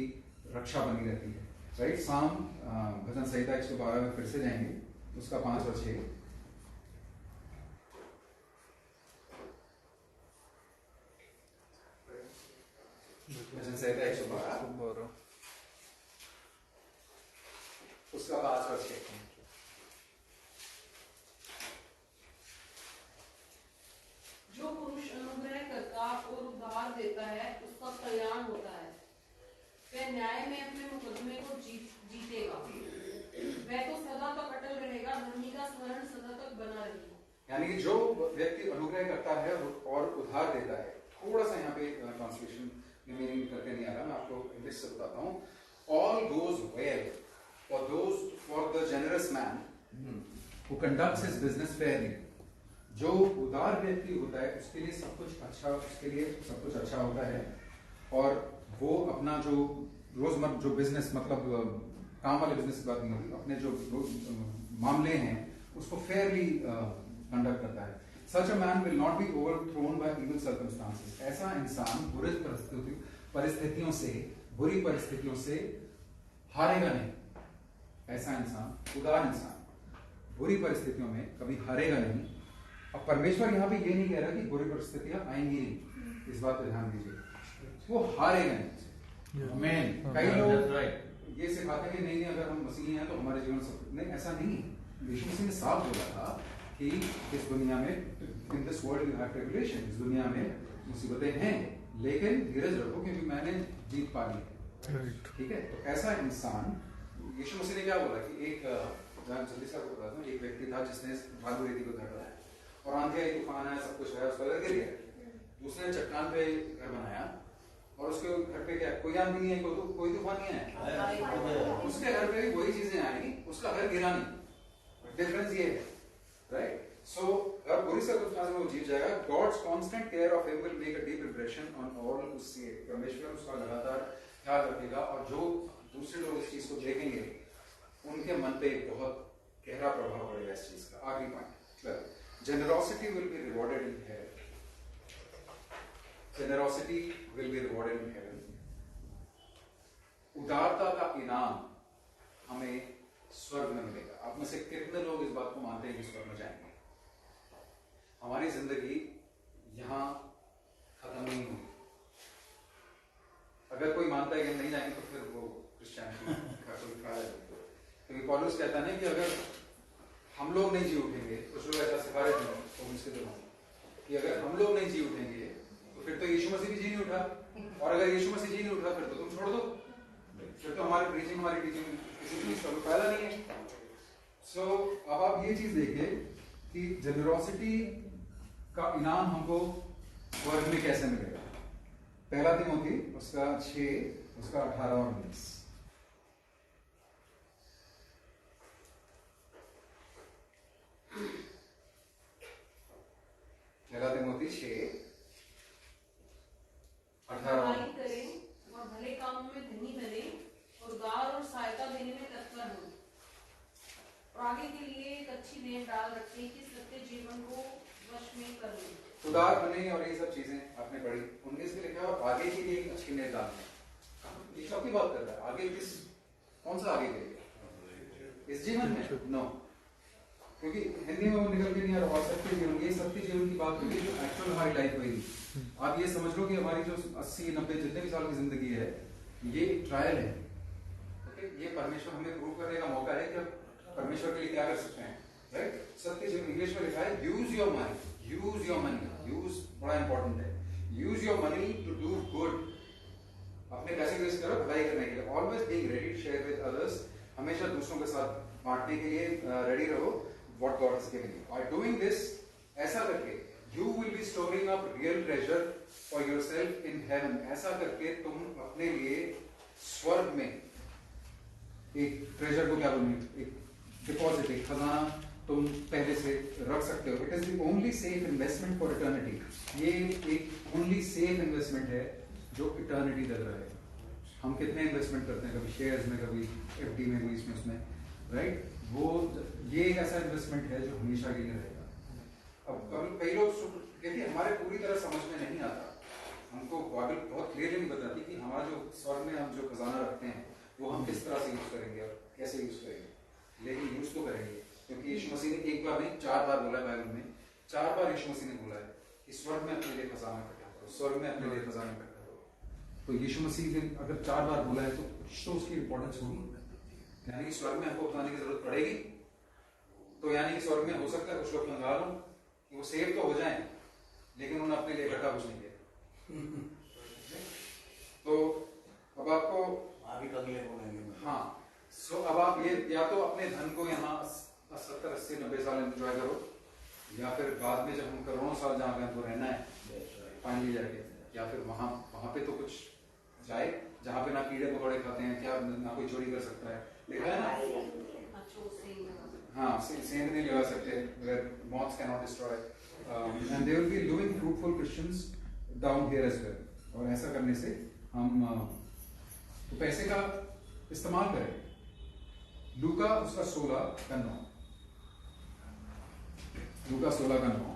रक्षा बनी रहती है। राइट, साम भजन संहिता 112 में फिर से जाएंगे, उसका 5 और 6। भजन संहिता 112 उसका 5 और 6। जो पुरुष अनुग्रह करता और उद्धार देता है उसका कल्याण होता है। वह न्याय में अपने मुकदमे को जीतेगा। वह तो सदा तक अटल रहेगा, धर्मी का स्मरण सदा तक बना रहेगा। यानी कि जो व्यक्ति अनुग्रह करता है और उद्धार देता है, थोड़ा सा यहाँ पे ट्रांसलेशन में मीनिंग करके नहीं आ रहा, मैं आपको इंग्लिश से बताता हूँ। All goes well for the generous man who conducts his business fairly। जो उदार व्यक्ति होता है उसके लिए सब कुछ अच्छा होता है, और वो अपना जो रोजमर्रा जो बिजनेस, मतलब काम वाले बिजनेस की बात नहीं होगी, अपने जो मामले हैं उसको फेयरली कंडक्ट करता है। Such a man will not be overthrown by evil circumstances। ऐसा इंसान बुरी परिस्थितियों से हारेगा नहीं। ऐसा इंसान, उदार इंसान बुरी परिस्थितियों में कभी हारेगा नहीं। अब परमेश्वर यहाँ पे ये नहीं कह रहा कि बुरी परिस्थितियां आएंगी नहीं, इस बात पर ध्यान दीजिए, वो हारेगा नहीं। मैन कई लोग ये सिखाते हैं कि नहीं अगर हम मसीही हैं तो हमारे जीवन सब नहीं, ऐसा नहीं। यीशु मसीह ने साफ बोला था कि इस दुनिया में, in this world you have tribulation, इस दुनिया में मुसीबतें हैं, लेकिन धीरज रखो क्योंकि मैंने जीत पा ली है। ठीक है, तो ऐसा इंसान, यीशु मसीह ने क्या बोला कि एक जल्दी से आपको बताता हूँ, एक व्यक्ति था जिसने बालू रेती को घर बनाया और आंधी आई, तूफान आया, सब कुछ आया, उसका घर गिर गया। दूसरे चट्टान पे घर बनाया और उसके घर पे क्या, कोई आंधी नहीं आई, कोई तूफान नहीं आया, उसके घर पे भी वही चीजें आई, उसका घर गिरा नहीं। डिफरेंस ये है, राइट। सो अगर बुरी सर्कमस्टेंस में वो जीत जाएगा, God's constant care of him will make a deep impression on all who see it. परमेश्वर उसका लगातार ख्याल रखेगा और जो दूसरे लोग इस चीज को देखेंगे उनके मन पे बहुत गहरा प्रभाव पड़ेगा इस चीज का। आखिरी point, generosity will be rewarded in heaven। generosity will be rewarded in heaven। उदारता का इनाम हमें स्वर्ग में मिलेगा। आप में से कितने लोग इस बात को मानते हैं कि स्वर्ग में जाएंगे? हमारी जिंदगी यहाँ खत्म नहीं होगी। अगर कोई मानता है कि नहीं जाएंगे तो फिर वो क्रिश्चियनिटी का कोई फायदा नहीं। क्योंकि पौलुस कहता है कि अगर हम लोग नहीं जी उठेंगे, कुछ लोग ऐसा सिफारिश नहीं कि अगर हम लोग नहीं जी उठेंगे तो फिर तो यीशु मसीह भी जी नहीं उठा, और अगर यीशु मसीह जी नहीं उठा फिर तो तुम छोड़ दो, फिर तो हमारी टीचिंग किसी चीज का कोई फायदा नहीं है। सो अब आप ये चीज देखिए कि जेनरोसिटी का इनाम हमको वर्ग में कैसे मिलेगा। पहला तिमोथी उसका 6 उसका 18 और 19। पहला तिमोथी 6 18 करें और भले कामों में धनी बने और उदार और सहायता देने में तत्पर हो, और आगे के लिए एक अच्छी देन डाल रखें कि सत्य जीवन को वश में कर लें। उदार बने और ये सब चीजें आपने पढ़ी, उनके इसमें लिखा है आगे के लिए एक अच्छी देन डाल। ये कब की बात कर रहा है? आगे किस, कौन सा आगे के लिए? इस जीवन में नो, क्योंकि हिंदी में वो निकल के नहीं आ रहा। और सत्य जीवन, ये सत्य जीवन की बात होगी जो एक्चुअल हमारी लाइफ होगी। आप ये समझ लो कि हमारी जो 80-90 जितने भी साल की जिंदगी है ये एक ट्रायल है। ये परमेश्वर हमें प्रूव करने का मौका है कि अब परमेश्वर के लिए क्या कर सकते हैं, राइट। सत्य जो इंग्लिश में लिखा है, use your money, use your money, use बड़ा इंपॉर्टेंट है। Use your money to do good, अपने पैसे यूज करो भलाई करने के लिए। Always being ready to share with others, हमेशा दूसरों के साथ बांटने के लिए रेडी रहो what God has given you. By doing this, ऐसा करके you will be storing up real treasure for yourself in heaven. ऐसा करके तुम अपने लिए स्वर्ग में एक ट्रेजर को क्या बोलेंगे, एक डिपॉजिट, एक खजाना तुम पहले से रख सकते हो। It is the only safe investment for eternity. ये एक ओनली सेफ इन्वेस्टमेंट है जो इटर्निटी तक रहेगा। हम कितने इन्वेस्टमेंट करते हैं, कभी शेयर्स में, कभी एफडी में, कभी इसमें, राइट। वो ये एक ऐसा इन्वेस्टमेंट है जो हमेशा के लिए रहेगा। अब कई लोग देखिए हमारे पूरी तरह समझ में नहीं आता, हमको बाइबल बहुत क्लियरली नहीं बताती कि हमारा जो स्वर्ग में हम जो खजाना रखते हैं वो हम किस तरह से यूज करेंगे और कैसे यूज करेंगे, लेकिन यूज तो करेंगे। क्योंकि यीशु मसीह ने एक बार नहीं 4 बार बोला है बाइबल में, 4 बार यीशु मसीह ने बोला है कि स्वर्ग में अपने लिए खजाना इकट्ठा करो, स्वर्ग में अपने लिए खजाना इकट्ठा करो। तो यीशु मसीह ने अगर 4 बार बोला है तो कुछ तो उसकी इंपॉर्टेंस होगी, यानी कि स्वर्ग में हमको बताने की जरूरत पड़ेगी। तो यानी कि स्वर्ग में हो सकता है कुछ लोग कंगाल हो कि वो सेव तो हो जाए लेकिन उन्होंने अपने लिए इकट्ठा कुछ नहीं किया। तो अब आपको अभी कगले बोलेंगे। हाँ, सो अब आप ये या तो अपने धन को यहाँ 70, 80, 90 साल एंजॉय करो, या फिर बाद में जब हम करोड़ों साल जहाँ पे हमको रहना है फाइनली जाके, या फिर वहां पे तो कुछ जाए जहाँ पे ना कीड़े मकोड़े खाते हैं, क्या ना कोई चोरी कर सकता है, लिखा है ना। हाँ, सेंध नहीं लगा सकते, where moths cannot destroy, and they will be living fruitful Christians down here as well। और ऐसा करने से हम तो पैसे का इस्तेमाल करें। लूका उसका 16:9, लूका 16:9।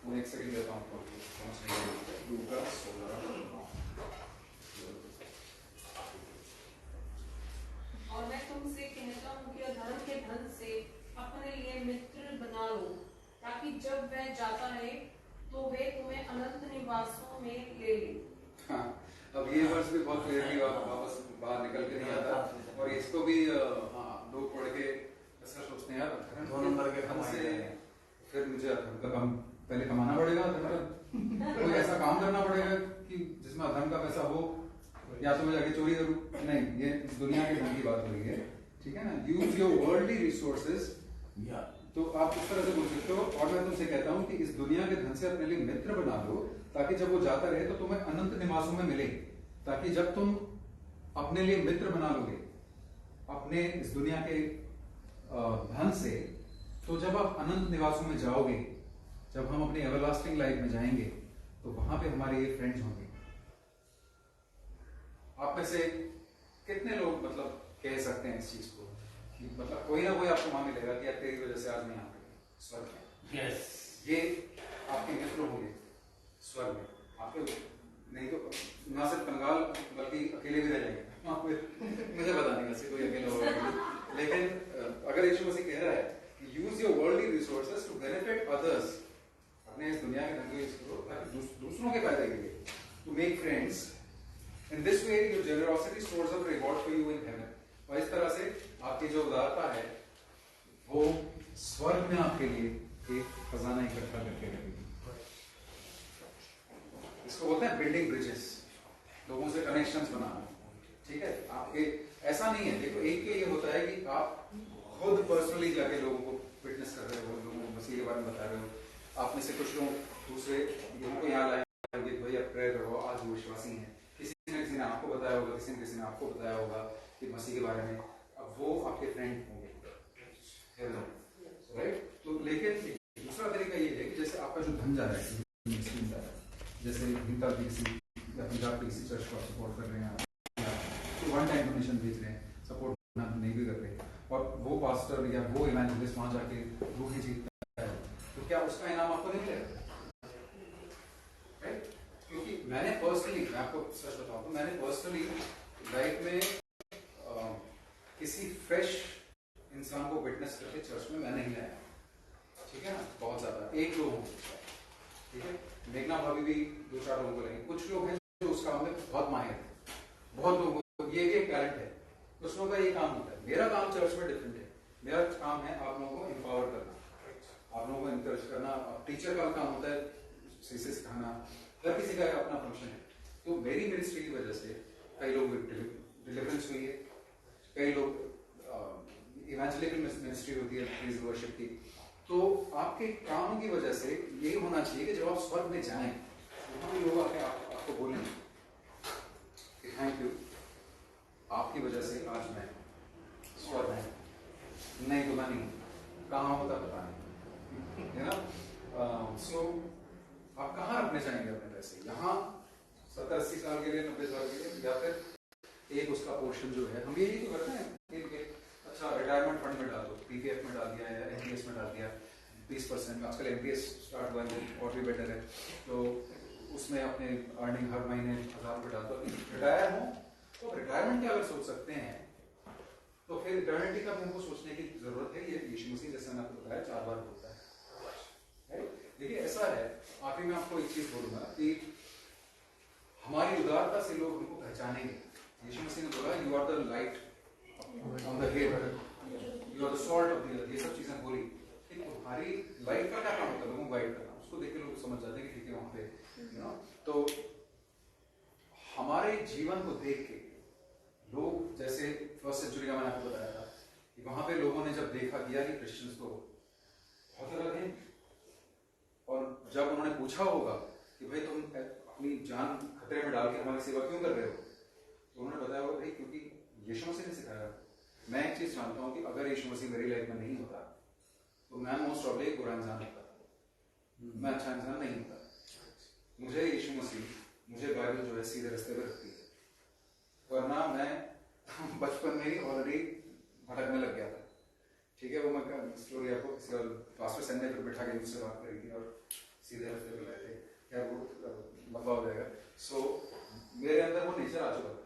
मैं एक सेकंड देता हूँ आपको। लूका 16:9। और मैं तुमसे कहता हूँ कि अधर्म के धन से अपने लिए मित्र बना लो, ताकि जब वह जाता है तो वे तुम्हें अनंत निवासों में ले ले। हाँ, अब ये वर्ष भी बहुत क्लियरली वापस बाहर निकल के नहीं आता, और इसको भी लोग पढ़ के ऐसा सोचते हैं यार 2 नंबर के धन से फिर मुझे अधर्म का काम पहले कमाना पड़ेगा, कोई ऐसा काम करना पड़ेगा कि जिसमें अधर्म का पैसा हो, या तो मैं जाके चोरी करूं। नहीं, ये दुनिया के धन की बात हो रही है, ठीक है ना। यूज योर वर्ल्डली रिसोर्सेज, तो आप इस तरह से बोल सकते हो। और मैं तुमसे कहता हूं कि इस दुनिया के धन से अपने लिए मित्र बना लो, ताकि जब वो जाता रहे तो तुम्हें अनंत निवासों में मिले। ताकि जब तुम अपने लिए मित्र बना लोगे अपने इस दुनिया के धन से, तो जब आप अनंत निवासों में जाओगे, जब हम अपनी एवरलास्टिंग लाइफ में जाएंगे, तो वहां पे हमारे ये फ्रेंड्स होंगे। आप में से कितने लोग मतलब कह सकते हैं इस चीज को, मतलब कोई ना कोई आपको वहां मिलेगा कि यार तेरी वजह से आज मैं यहाँ पे स्वर्ग में। यस, ये आपके मित्र होंगे स्वर्ग में। आपके नहीं तो ना सिर्फ कंगाल बल्कि अकेले भी रह जाएंगे मुझे पता नहीं वैसे कोई अकेला होगा, लेकिन अगर यीशु मसीह कह रहा है कि use your worldly resources to benefit others, अपने इस दुनिया के धन को यूज करो ताकि दूसरों के फायदे के लिए, to make friends. In this way your generosity stores up reward for you in heaven. और इस तरह से आपकी जो उदारता है वो स्वर्ग में आपके लिए एक खजाना इकट्ठा करके रखेगी। इसको बोलते हैं बिल्डिंग ब्रिजेस, लोगों से कनेक्शंस बनाना, ठीक है। आपके ऐसा नहीं है, देखो एक के ये होता है कि आप खुद पर्सनली जाके लोगों को फिटनेस कर रहे हो, लोगों को मसीह के बारे में बता रहे हो। आप में से कुछ लोग दूसरे को यहाँ लाए भाई आप प्रेयर करो, आज वो विश्वासी हैं, किसी ने आपको बताया होगा, किसी ने आपको बताया होगा कि मसीह के बारे में, अब वो आपके फ्रेंड होंगे, राइट। तो लेकिन दूसरा तरीका ये है कि जैसे आपका जो धन जा रहा है, जैसे हिंदा किसी या पंजाब के किसी चर्च को आप सपोर्ट कर रहे हैं, तो 1 टाइम डोनेशन भेज रहे हैं, सपोर्ट नहीं भी कर रहे, और वो पास्टर या वो इवेंजलिस्ट वहां जाके रूही जीतता है, तो क्या उसका इनाम आपको नहीं मिलेगा, राइट। क्योंकि मैंने पर्सनली, मैं आपको सच बताऊं तो मैंने पर्सनली लाइफ में किसी फ्रेश इंसान को विटनेस करके चर्च में मैं नहीं लाया, ठीक है ना। बहुत ज्यादा 1-2 होंगे, ठीक है। मेघना भाभी भी 2-4 लोगों को लेंगे, कुछ लोग हैं जो उस काम में बहुत बहुत लोगों को ये एक टैलेंट है, कुछ लोगों का ये काम होता है। मेरा काम चर्च में डिफरेंट है। मेरा काम है आप लोगों को एम्पावर करना, आप लोगों को इंकरेज करना। टीचर का काम होता है सीसे सिखाना, हर किसी का अपना फंक्शन है। तो मेरी मिनिस्ट्री की वजह से कई लोग डिलीवरेंस हुई है, कई लोग इवेंजेलिकल मिनिस्ट्री होती है प्रेज वर्शिप की। तो आपके काम की वजह से ये होना चाहिए कि जब आप स्वर्ग में जाएं, वहां पे लोग आके आपको बोलेंगे कि थैंक यू, आपकी वजह से आज मैं स्वर्ग में, नहीं तो मैं नहीं, कहाँ होता पता नहीं, है ना। सो आप कहाँ रखने चाहेंगे अपने पैसे? यहाँ 70-80 साल के लिए, 90 साल के लिए, या फिर एक उसका पोर्शन जो है, हम यही तो करते हैं कि अच्छा रिटायरमेंट फंड में डाल दो, पीपीएफ में डाल दिया या एनपीएस में डाल दिया 20%। आजकल एनपीएस स्टार्ट हुआ है और भी बेटर है, तो उसमें अपने अर्निंग हर महीने 1000 रुपये डाल दो। रिटायर हो तो रिटायरमेंट की अगर सोच सकते हैं तो फिर इटर्निटी का हमको सोचने की जरूरत है। ये यीशु मसीह जैसे मैंने आपको बताया 4 बार बोलता है। देखिए ऐसा है, आखिर में आपको एक चीज बोलूंगा कि हमारी उदारता से लोग हमको पहचानेंगे। यीशु मसीह ने बोला you are the light on the head, you are the salt of the earth, ये सब चीजें बोली। तुम्हारी लाइफ का क्या काम होता है? लोगों को गाइड करना, उसको देख के लोग समझ जाते हैं कि ठीक है वहां पे। तो हमारे जीवन को देख के लोग, जैसे फर्स्ट सेंचुरी का मैंने आपको बताया था कि वहां पे लोगों ने जब देखा कि यार क्रिश्चियंस तो बहुत अलग हैं, और जब उन्होंने पूछा होगा कि भाई तुम अपनी जान खतरे में डाल के हमारी सेवा क्यों कर रहे हो, तो उन्होंने बताया होगा भाई क्योंकि यीशु मसीह ने सिखाया। मैं एक चीज जानता हूँ कि अगर यीशु मसीह मेरी लाइफ में नहीं होता तो मैं मोस्ट प्रॉब्ली एक बुरा इंसान होता, मैं अच्छा इंसान नहीं होता। मुझे यीशु मसीह, मुझे बाइबल जो है सीधे रास्ते पर रखती है, वरना मैं बचपन में ही ऑलरेडी भटकने लग गया था। ठीक है, वो मैं स्टोरी आपको किसी और पास्टर संडे पर बैठा के मुझसे बात करी थी और सीधे रास्ते पर लाए थे, यार वो लंबा हो जाएगा। सो मेरे अंदर वो नेचर आ चुका था,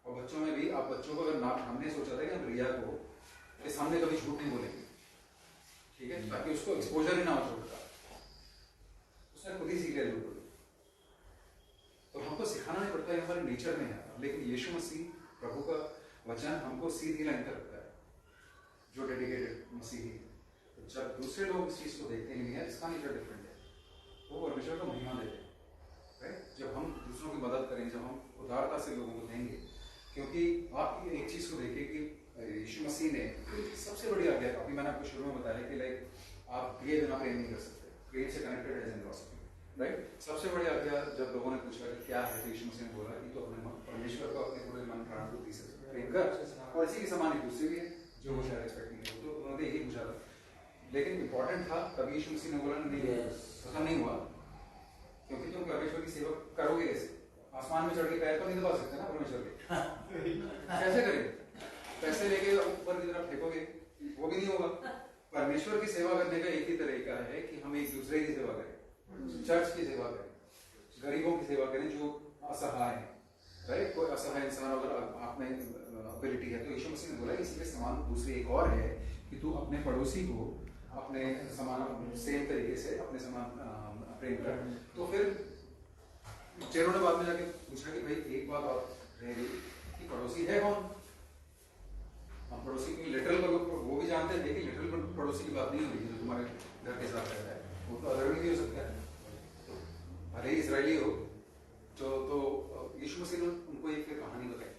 और बच्चों में भी। आप बच्चों को अगर नाम, हमने सोचा था कि हम रिया को के सामने कभी झूठ नहीं बोलेंगे, ठीक है, ताकि उसको एक्सपोजर ही ना हो झूठ का। उसने खुद ही सीख लिया झूठ। तो हमको सिखाना नहीं पड़ता है, हमारे नेचर में है। लेकिन यीशु मसीह प्रभु का वचन हमको सीधी लाइन पर रखता है, जो डेडिकेटेड मसीही। तो जब दूसरे लोग इस चीज को देखते हैं यार इसका नेचर डिफरेंट है, वो परमेश्वर को महिमा देते हैं, राइट। जब हम दूसरों की मदद करें, जब हम उदारता से लोगों को देंगे, क्योंकि आप एक चीज को देखिए कि यीशु मसीह ने सबसे बड़ी आज्ञा, अभी मैंने आपको शुरू में बताया कि लाइक आप दिए बिना प्रेम नहीं कर सकते, प्रेम से कनेक्टेड है जेनरॉसिटी, राइट। सबसे बड़ी आज्ञा जब लोगों ने पूछा कि क्या है, तो यीशु मसीह ने बोला कि तो अपने परमेश्वर को अपने पूरे मन प्राण बुद्धि से प्रेम कर, और इसी के समान एक दूसरे भी है जो वो शायद एक्सपेक्ट नहीं करते। तो उन्होंने यही पूछा था, लेकिन इंपॉर्टेंट था तभी यीशु मसीह ने बोला नहीं, खत्म नहीं हुआ, क्योंकि तुम परमेश्वर की सेवा करोगे कैसे? आसमान में चढ़ के पैर तो नहीं दबा सकते ना परमेश्वर के, कैसे करेंगे? पैसे लेके ऊपर की तरफ फेंकोगे, वो भी नहीं होगा। परमेश्वर की सेवा करने का एक ही तरीका है कि हम एक दूसरे की सेवा करें, चर्च की सेवा करें, गरीबों की सेवा करें जो असहाय है, राइट। कोई असहाय इंसान अगर आप में एबिलिटी है, तो यीशु मसीह ने बोला इसी के समान दूसरी एक और है कि तू अपने पड़ोसी को अपने समान सेम तरीके से अपने समान प्रेम कर। तो फिर चेरों ने बाद में जाके पूछा कि भाई एक बात और रहेगी कि पड़ोसी है कौन? हम पड़ोसी की लिटरल वो भी जानते थे कि लिटरल पड़ोसी की बात नहीं होगी जो तुम्हारे घर के साथ रहता है, वो तो अदर भी हो सकता है, भले ही इसराइली हो। तो यीशु मसीह ने उनको एक फिर कहानी बताई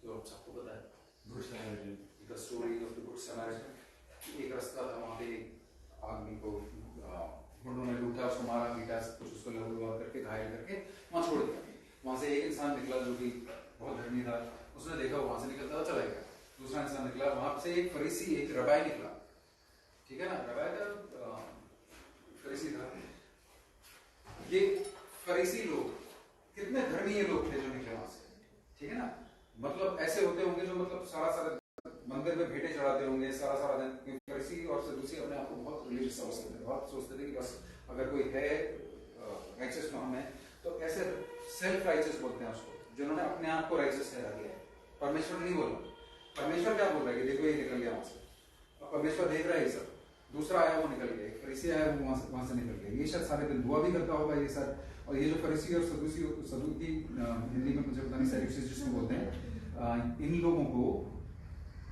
जो आप सबको पता है, good Samaritan, the story of the good Samaritan. एक रास्ता था, वहां पे आदमी को गुंडों ने लूटा, उसको मारा पीटा, कुछ उसको लहू करके घायल करके वहां छोड़ दिया। वहां से एक इंसान निकला जो कि बहुत धर्मी था, उसने देखा वहां से निकलता चला गया। दूसरा इंसान निकला, वहां से एक फरीसी, एक रबाई निकला, ठीक है ना, रबाई का फरीसी था। ये फरीसी लोग कितने धर्मीय लोग थे जो निकले वहां से, ठीक है ना। मतलब ऐसे होते होंगे जो मतलब सारा मंदिर में भेंटे चढ़ाते होंगे सारा दिन। फरीसी और सदूसी अपने आप को बहुत रिलीजियस समझते थे, बहुत सोचते थे कि बस अगर कोई है राइचस फॉर्म में, तो ऐसे सेल्फ राइचस बोलते हैं उसको, जिन्होंने अपने आप को राइचस ठहरा दिया है। परमेश्वर नहीं बोला, परमेश्वर क्या बोल रहा है कि देखो ये निकल गया वहां से, और परमेश्वर देख रहा है ये सब। दूसरा आया वो निकल गया, एक फरीसी आया वो वहां से निकल गया। ये शायद सारे दिन दुआ भी करता होगा ये सर, और ये जो फरीसी और सदूकी हिंदी में मुझे पता नहीं सैडुसीज जिसको बोलते हैं, इन लोगों को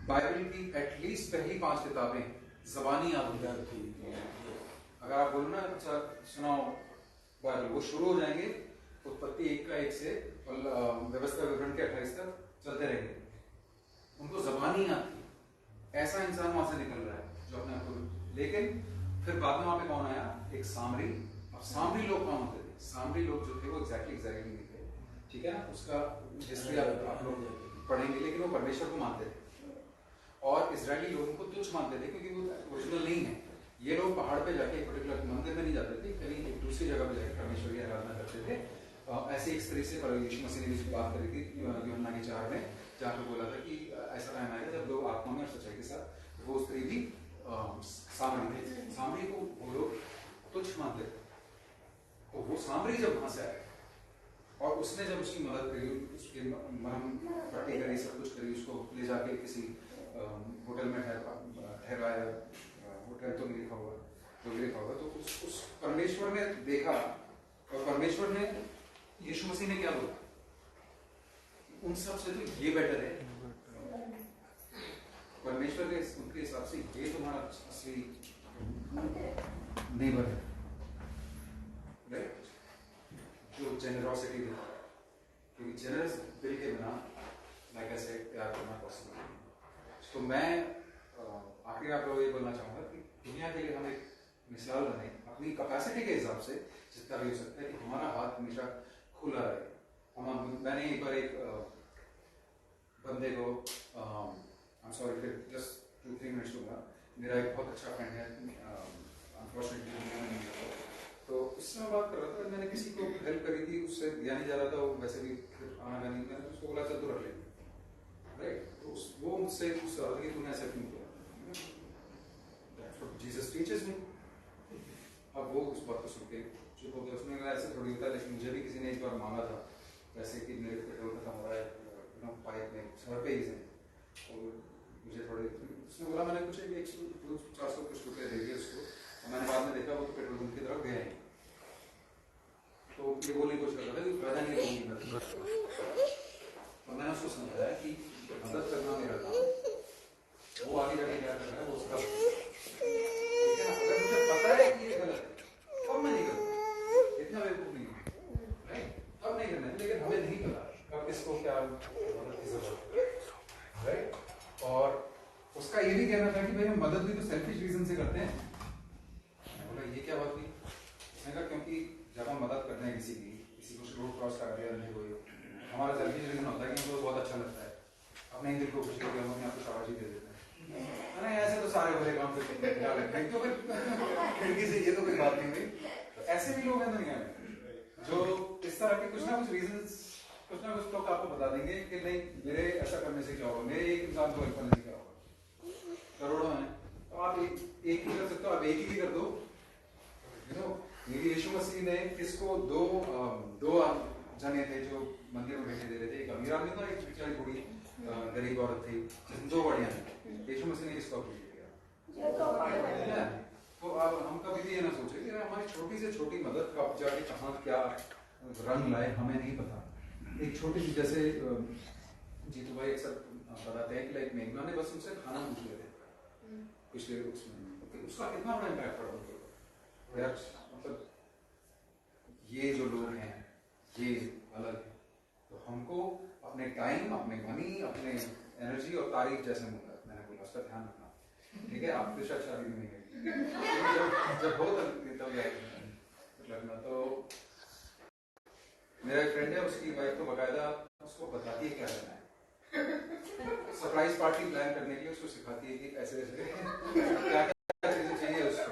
बाइबल की एटलीस्ट पहली 5 किताबें ज़बानी याद थी। अगर आप बोलो ना अच्छा सुनाओ बाइबल, वो शुरू हो जाएंगे उत्पत्ति 1 का 1 से व्यवस्था विवरण के 28 तक चलते रहेंगे, उनको ज़बानी याद थी। ऐसा इंसान वहां से निकल रहा है जो अपने आप को, लेकिन फिर बाद में वहां पे कौन आया? एक सामरी। अब सामरी लोग कौन होते थे? सामरी लोग जो थे वो एग्जैक्टली नहीं थे, ठीक है ना, उसका हिस्ट्री आप लोग पढ़ेंगे, लेकिन वो परमेश्वर को मानते थे और इजरायली लोगों को तुच्छ मानते थे क्योंकि वो ओरिजिनल नहीं है। ये लोग पहाड़ पे जाके एक पर्टिकुलर मंदिर में नहीं जाते थे, कहीं एक दूसरी जगह पे जाकर परमेश्वर की आराधना करते थे। ऐसे एक स्त्री से यीशु मसीह ने भी बात करी थी यूहन्ना के 4 में, जहाँ पे बोला था कि ऐसा टाइम आएगा जब लोग आत्मा में और सच्चाई के साथ, वो स्त्री भी सामरी थे, सामरी को वो लोग तुच्छ मानते थे। तो वो सामरी जब वहां से आया और उसने जब उसकी मदद करी, उसके मरहम पट्टी करी, सब कुछ करी, उसको ले जाके किसी होटल में ठहराया, होटल तो नहीं लिखा हुआ, जो भी लिखा होगा, तो उस परमेश्वर ने देखा और परमेश्वर ने, यीशु मसीह ने क्या बोला? उन सब से तो ये बेटर है। परमेश्वर के उनके हिसाब से ये तुम्हारा असली नेबर है, राइट, जो जेनरोसिटी दिखा रहा है, क्योंकि जेनरस दिल के बिना लाइक ऐसे प्यार करना पॉसिबल नहीं। तो मैं आखिर आप लोग ये बोलना चाहूंगा कि दुनिया के लिए हम एक मिसाल बने अपनी कैपेसिटी के हिसाब से, जितना भी हो सकता है कि हमारा हाथ हमेशा खुला रहे। मैंने एक बार एक बंदे को सॉरी फिर जस्ट 2-3 मिनट्स दूंगा, मेरा एक बहुत अच्छा फ्रेंड है, अनफॉर्चुनेटली, तो उससे मैं बात कर रहा था, मैंने किसी को हेल्प करी थी, उससे दिया नहीं जा रहा था, वो वैसे भी आना नहीं, मैंने उसको बोला चल तू रख ले, राइट, तो वो मुझसे पूछ रहा था कि तूने ऐसा क्यों किया? जीसस टीचर्स मी। अब वो उस बात को सुन के चुप हो गया, उसने कहा ऐसे थोड़ी होता है, लेकिन मुझे भी किसी ने एक बार मांगा था जैसे कि मेरे पेट्रोल खत्म हो रहा है पाइप में सर पे ही से, और मुझे थोड़े, उसने बोला मैंने कुछ 100-400 कुछ रुपये दे दिए उसको, और मैंने बाद में देखा वो तो पेट्रोल पंप की तरफ गया ही, तो ये बोलने की कोशिश कर रहा था कि फायदा नहीं होगी, और मैंने उसको समझाया कि मदद करना मेरा काम, वो आगे जाके क्या कर रहा है वो उसका, ठीक है ना, अगर मुझे पता है कि ये गलत है तब मैं नहीं करूँगा, इतना बेवकूफ नहीं हूँ, राइट, तब नहीं करना है, लेकिन हमें नहीं पता कब किसको क्या मदद की जरूरत है, राइट, और उसका ये भी कहना था कि भाई हम मदद भी तो सेल्फिश रीजन से करते हैं। मैं बोला ये क्या बात हुई? उसने कहा क्योंकि जब हम मदद करते हैं किसी को रोड क्रॉस कर दिया नहीं कोई, हमारा सेल्फिश रीजन होता है कि हमको बहुत अच्छा लगता है, अपने ही दिल को खुश करके हम अपने आप को शाबाशी दे देते हैं, अरे ऐसे तो सारे भले काम करते हैं, क्या लगता है तो फिर खिड़की से ये तो कोई बात नहीं हुई। तो ऐसे भी लोग हैं दुनिया में जो इस तरह के कुछ ना कुछ रीजंस, कुछ ना कुछ लोग आपको बता देंगे कि नहीं मेरे ऐसा करने से क्या होगा, मेरे एक इंसान को हेल्प करने से क्या होगा, करोड़ों हैं, तो आप एक ही कर सकते हो, आप एक ही कर दो, यू नो। यीशु मसीह ने किसको दो जने थे जो मंदिर में बैठे दे रहे थे, एक अमीर आदमी था, एक बेचारी बूढ़ी गरीब औरत थी, दो बढ़िया थे, यीशु मसीह ने किसको अप्रिशिएट किया? तो अब हम कभी भी ये ना सोचे कि हमारी छोटी से छोटी मदद कब जाके कहाँ क्या रंग लाए हमें नहीं पता। एक छोटी सी जैसे जीतू भाई अक्सर बताते हैं कि लाइक मेघना ने बस उनसे खाना पूछ लिया थे पिछले उसमें, उसका कितना बड़ा इम्पैक्ट पड़ा उनके ऊपर यार, मतलब ये जो लोग हैं ये अलग है, तो हमको अपने टाइम, अपने मनी, अपने एनर्जी और तारीफ जैसे मैंने बोला उसका ध्यान रखना, ठीक है। आप तो शायद शादी नहीं है जब हो तब लगना। तो मेरा एक फ्रेंड है, उसकी वाइफ तो बकायदा उसको बताती है क्या करना है, सरप्राइज पार्टी प्लान करने के लिए उसको सिखाती है कि ऐसे ऐसे क्या क्या चीजें चाहिए उसको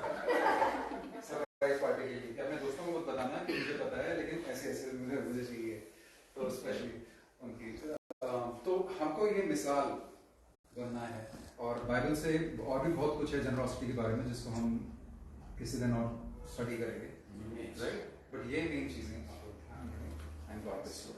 सरप्राइज पार्टी के लिए, अपने दोस्तों को मत बताना कि मुझे पता है लेकिन ऐसे ऐसे मुझे चाहिए, तो स्पेशली उनकी। तो हमको ये मिसाल बनना है, और बाइबल से और भी बहुत कुछ है जनरॉसिटी के बारे में जिसको हम किसी दिन और स्टडी करेंगे, राइट, बट ये मेन चीजें आपको ध्यान रखें। And God bless you.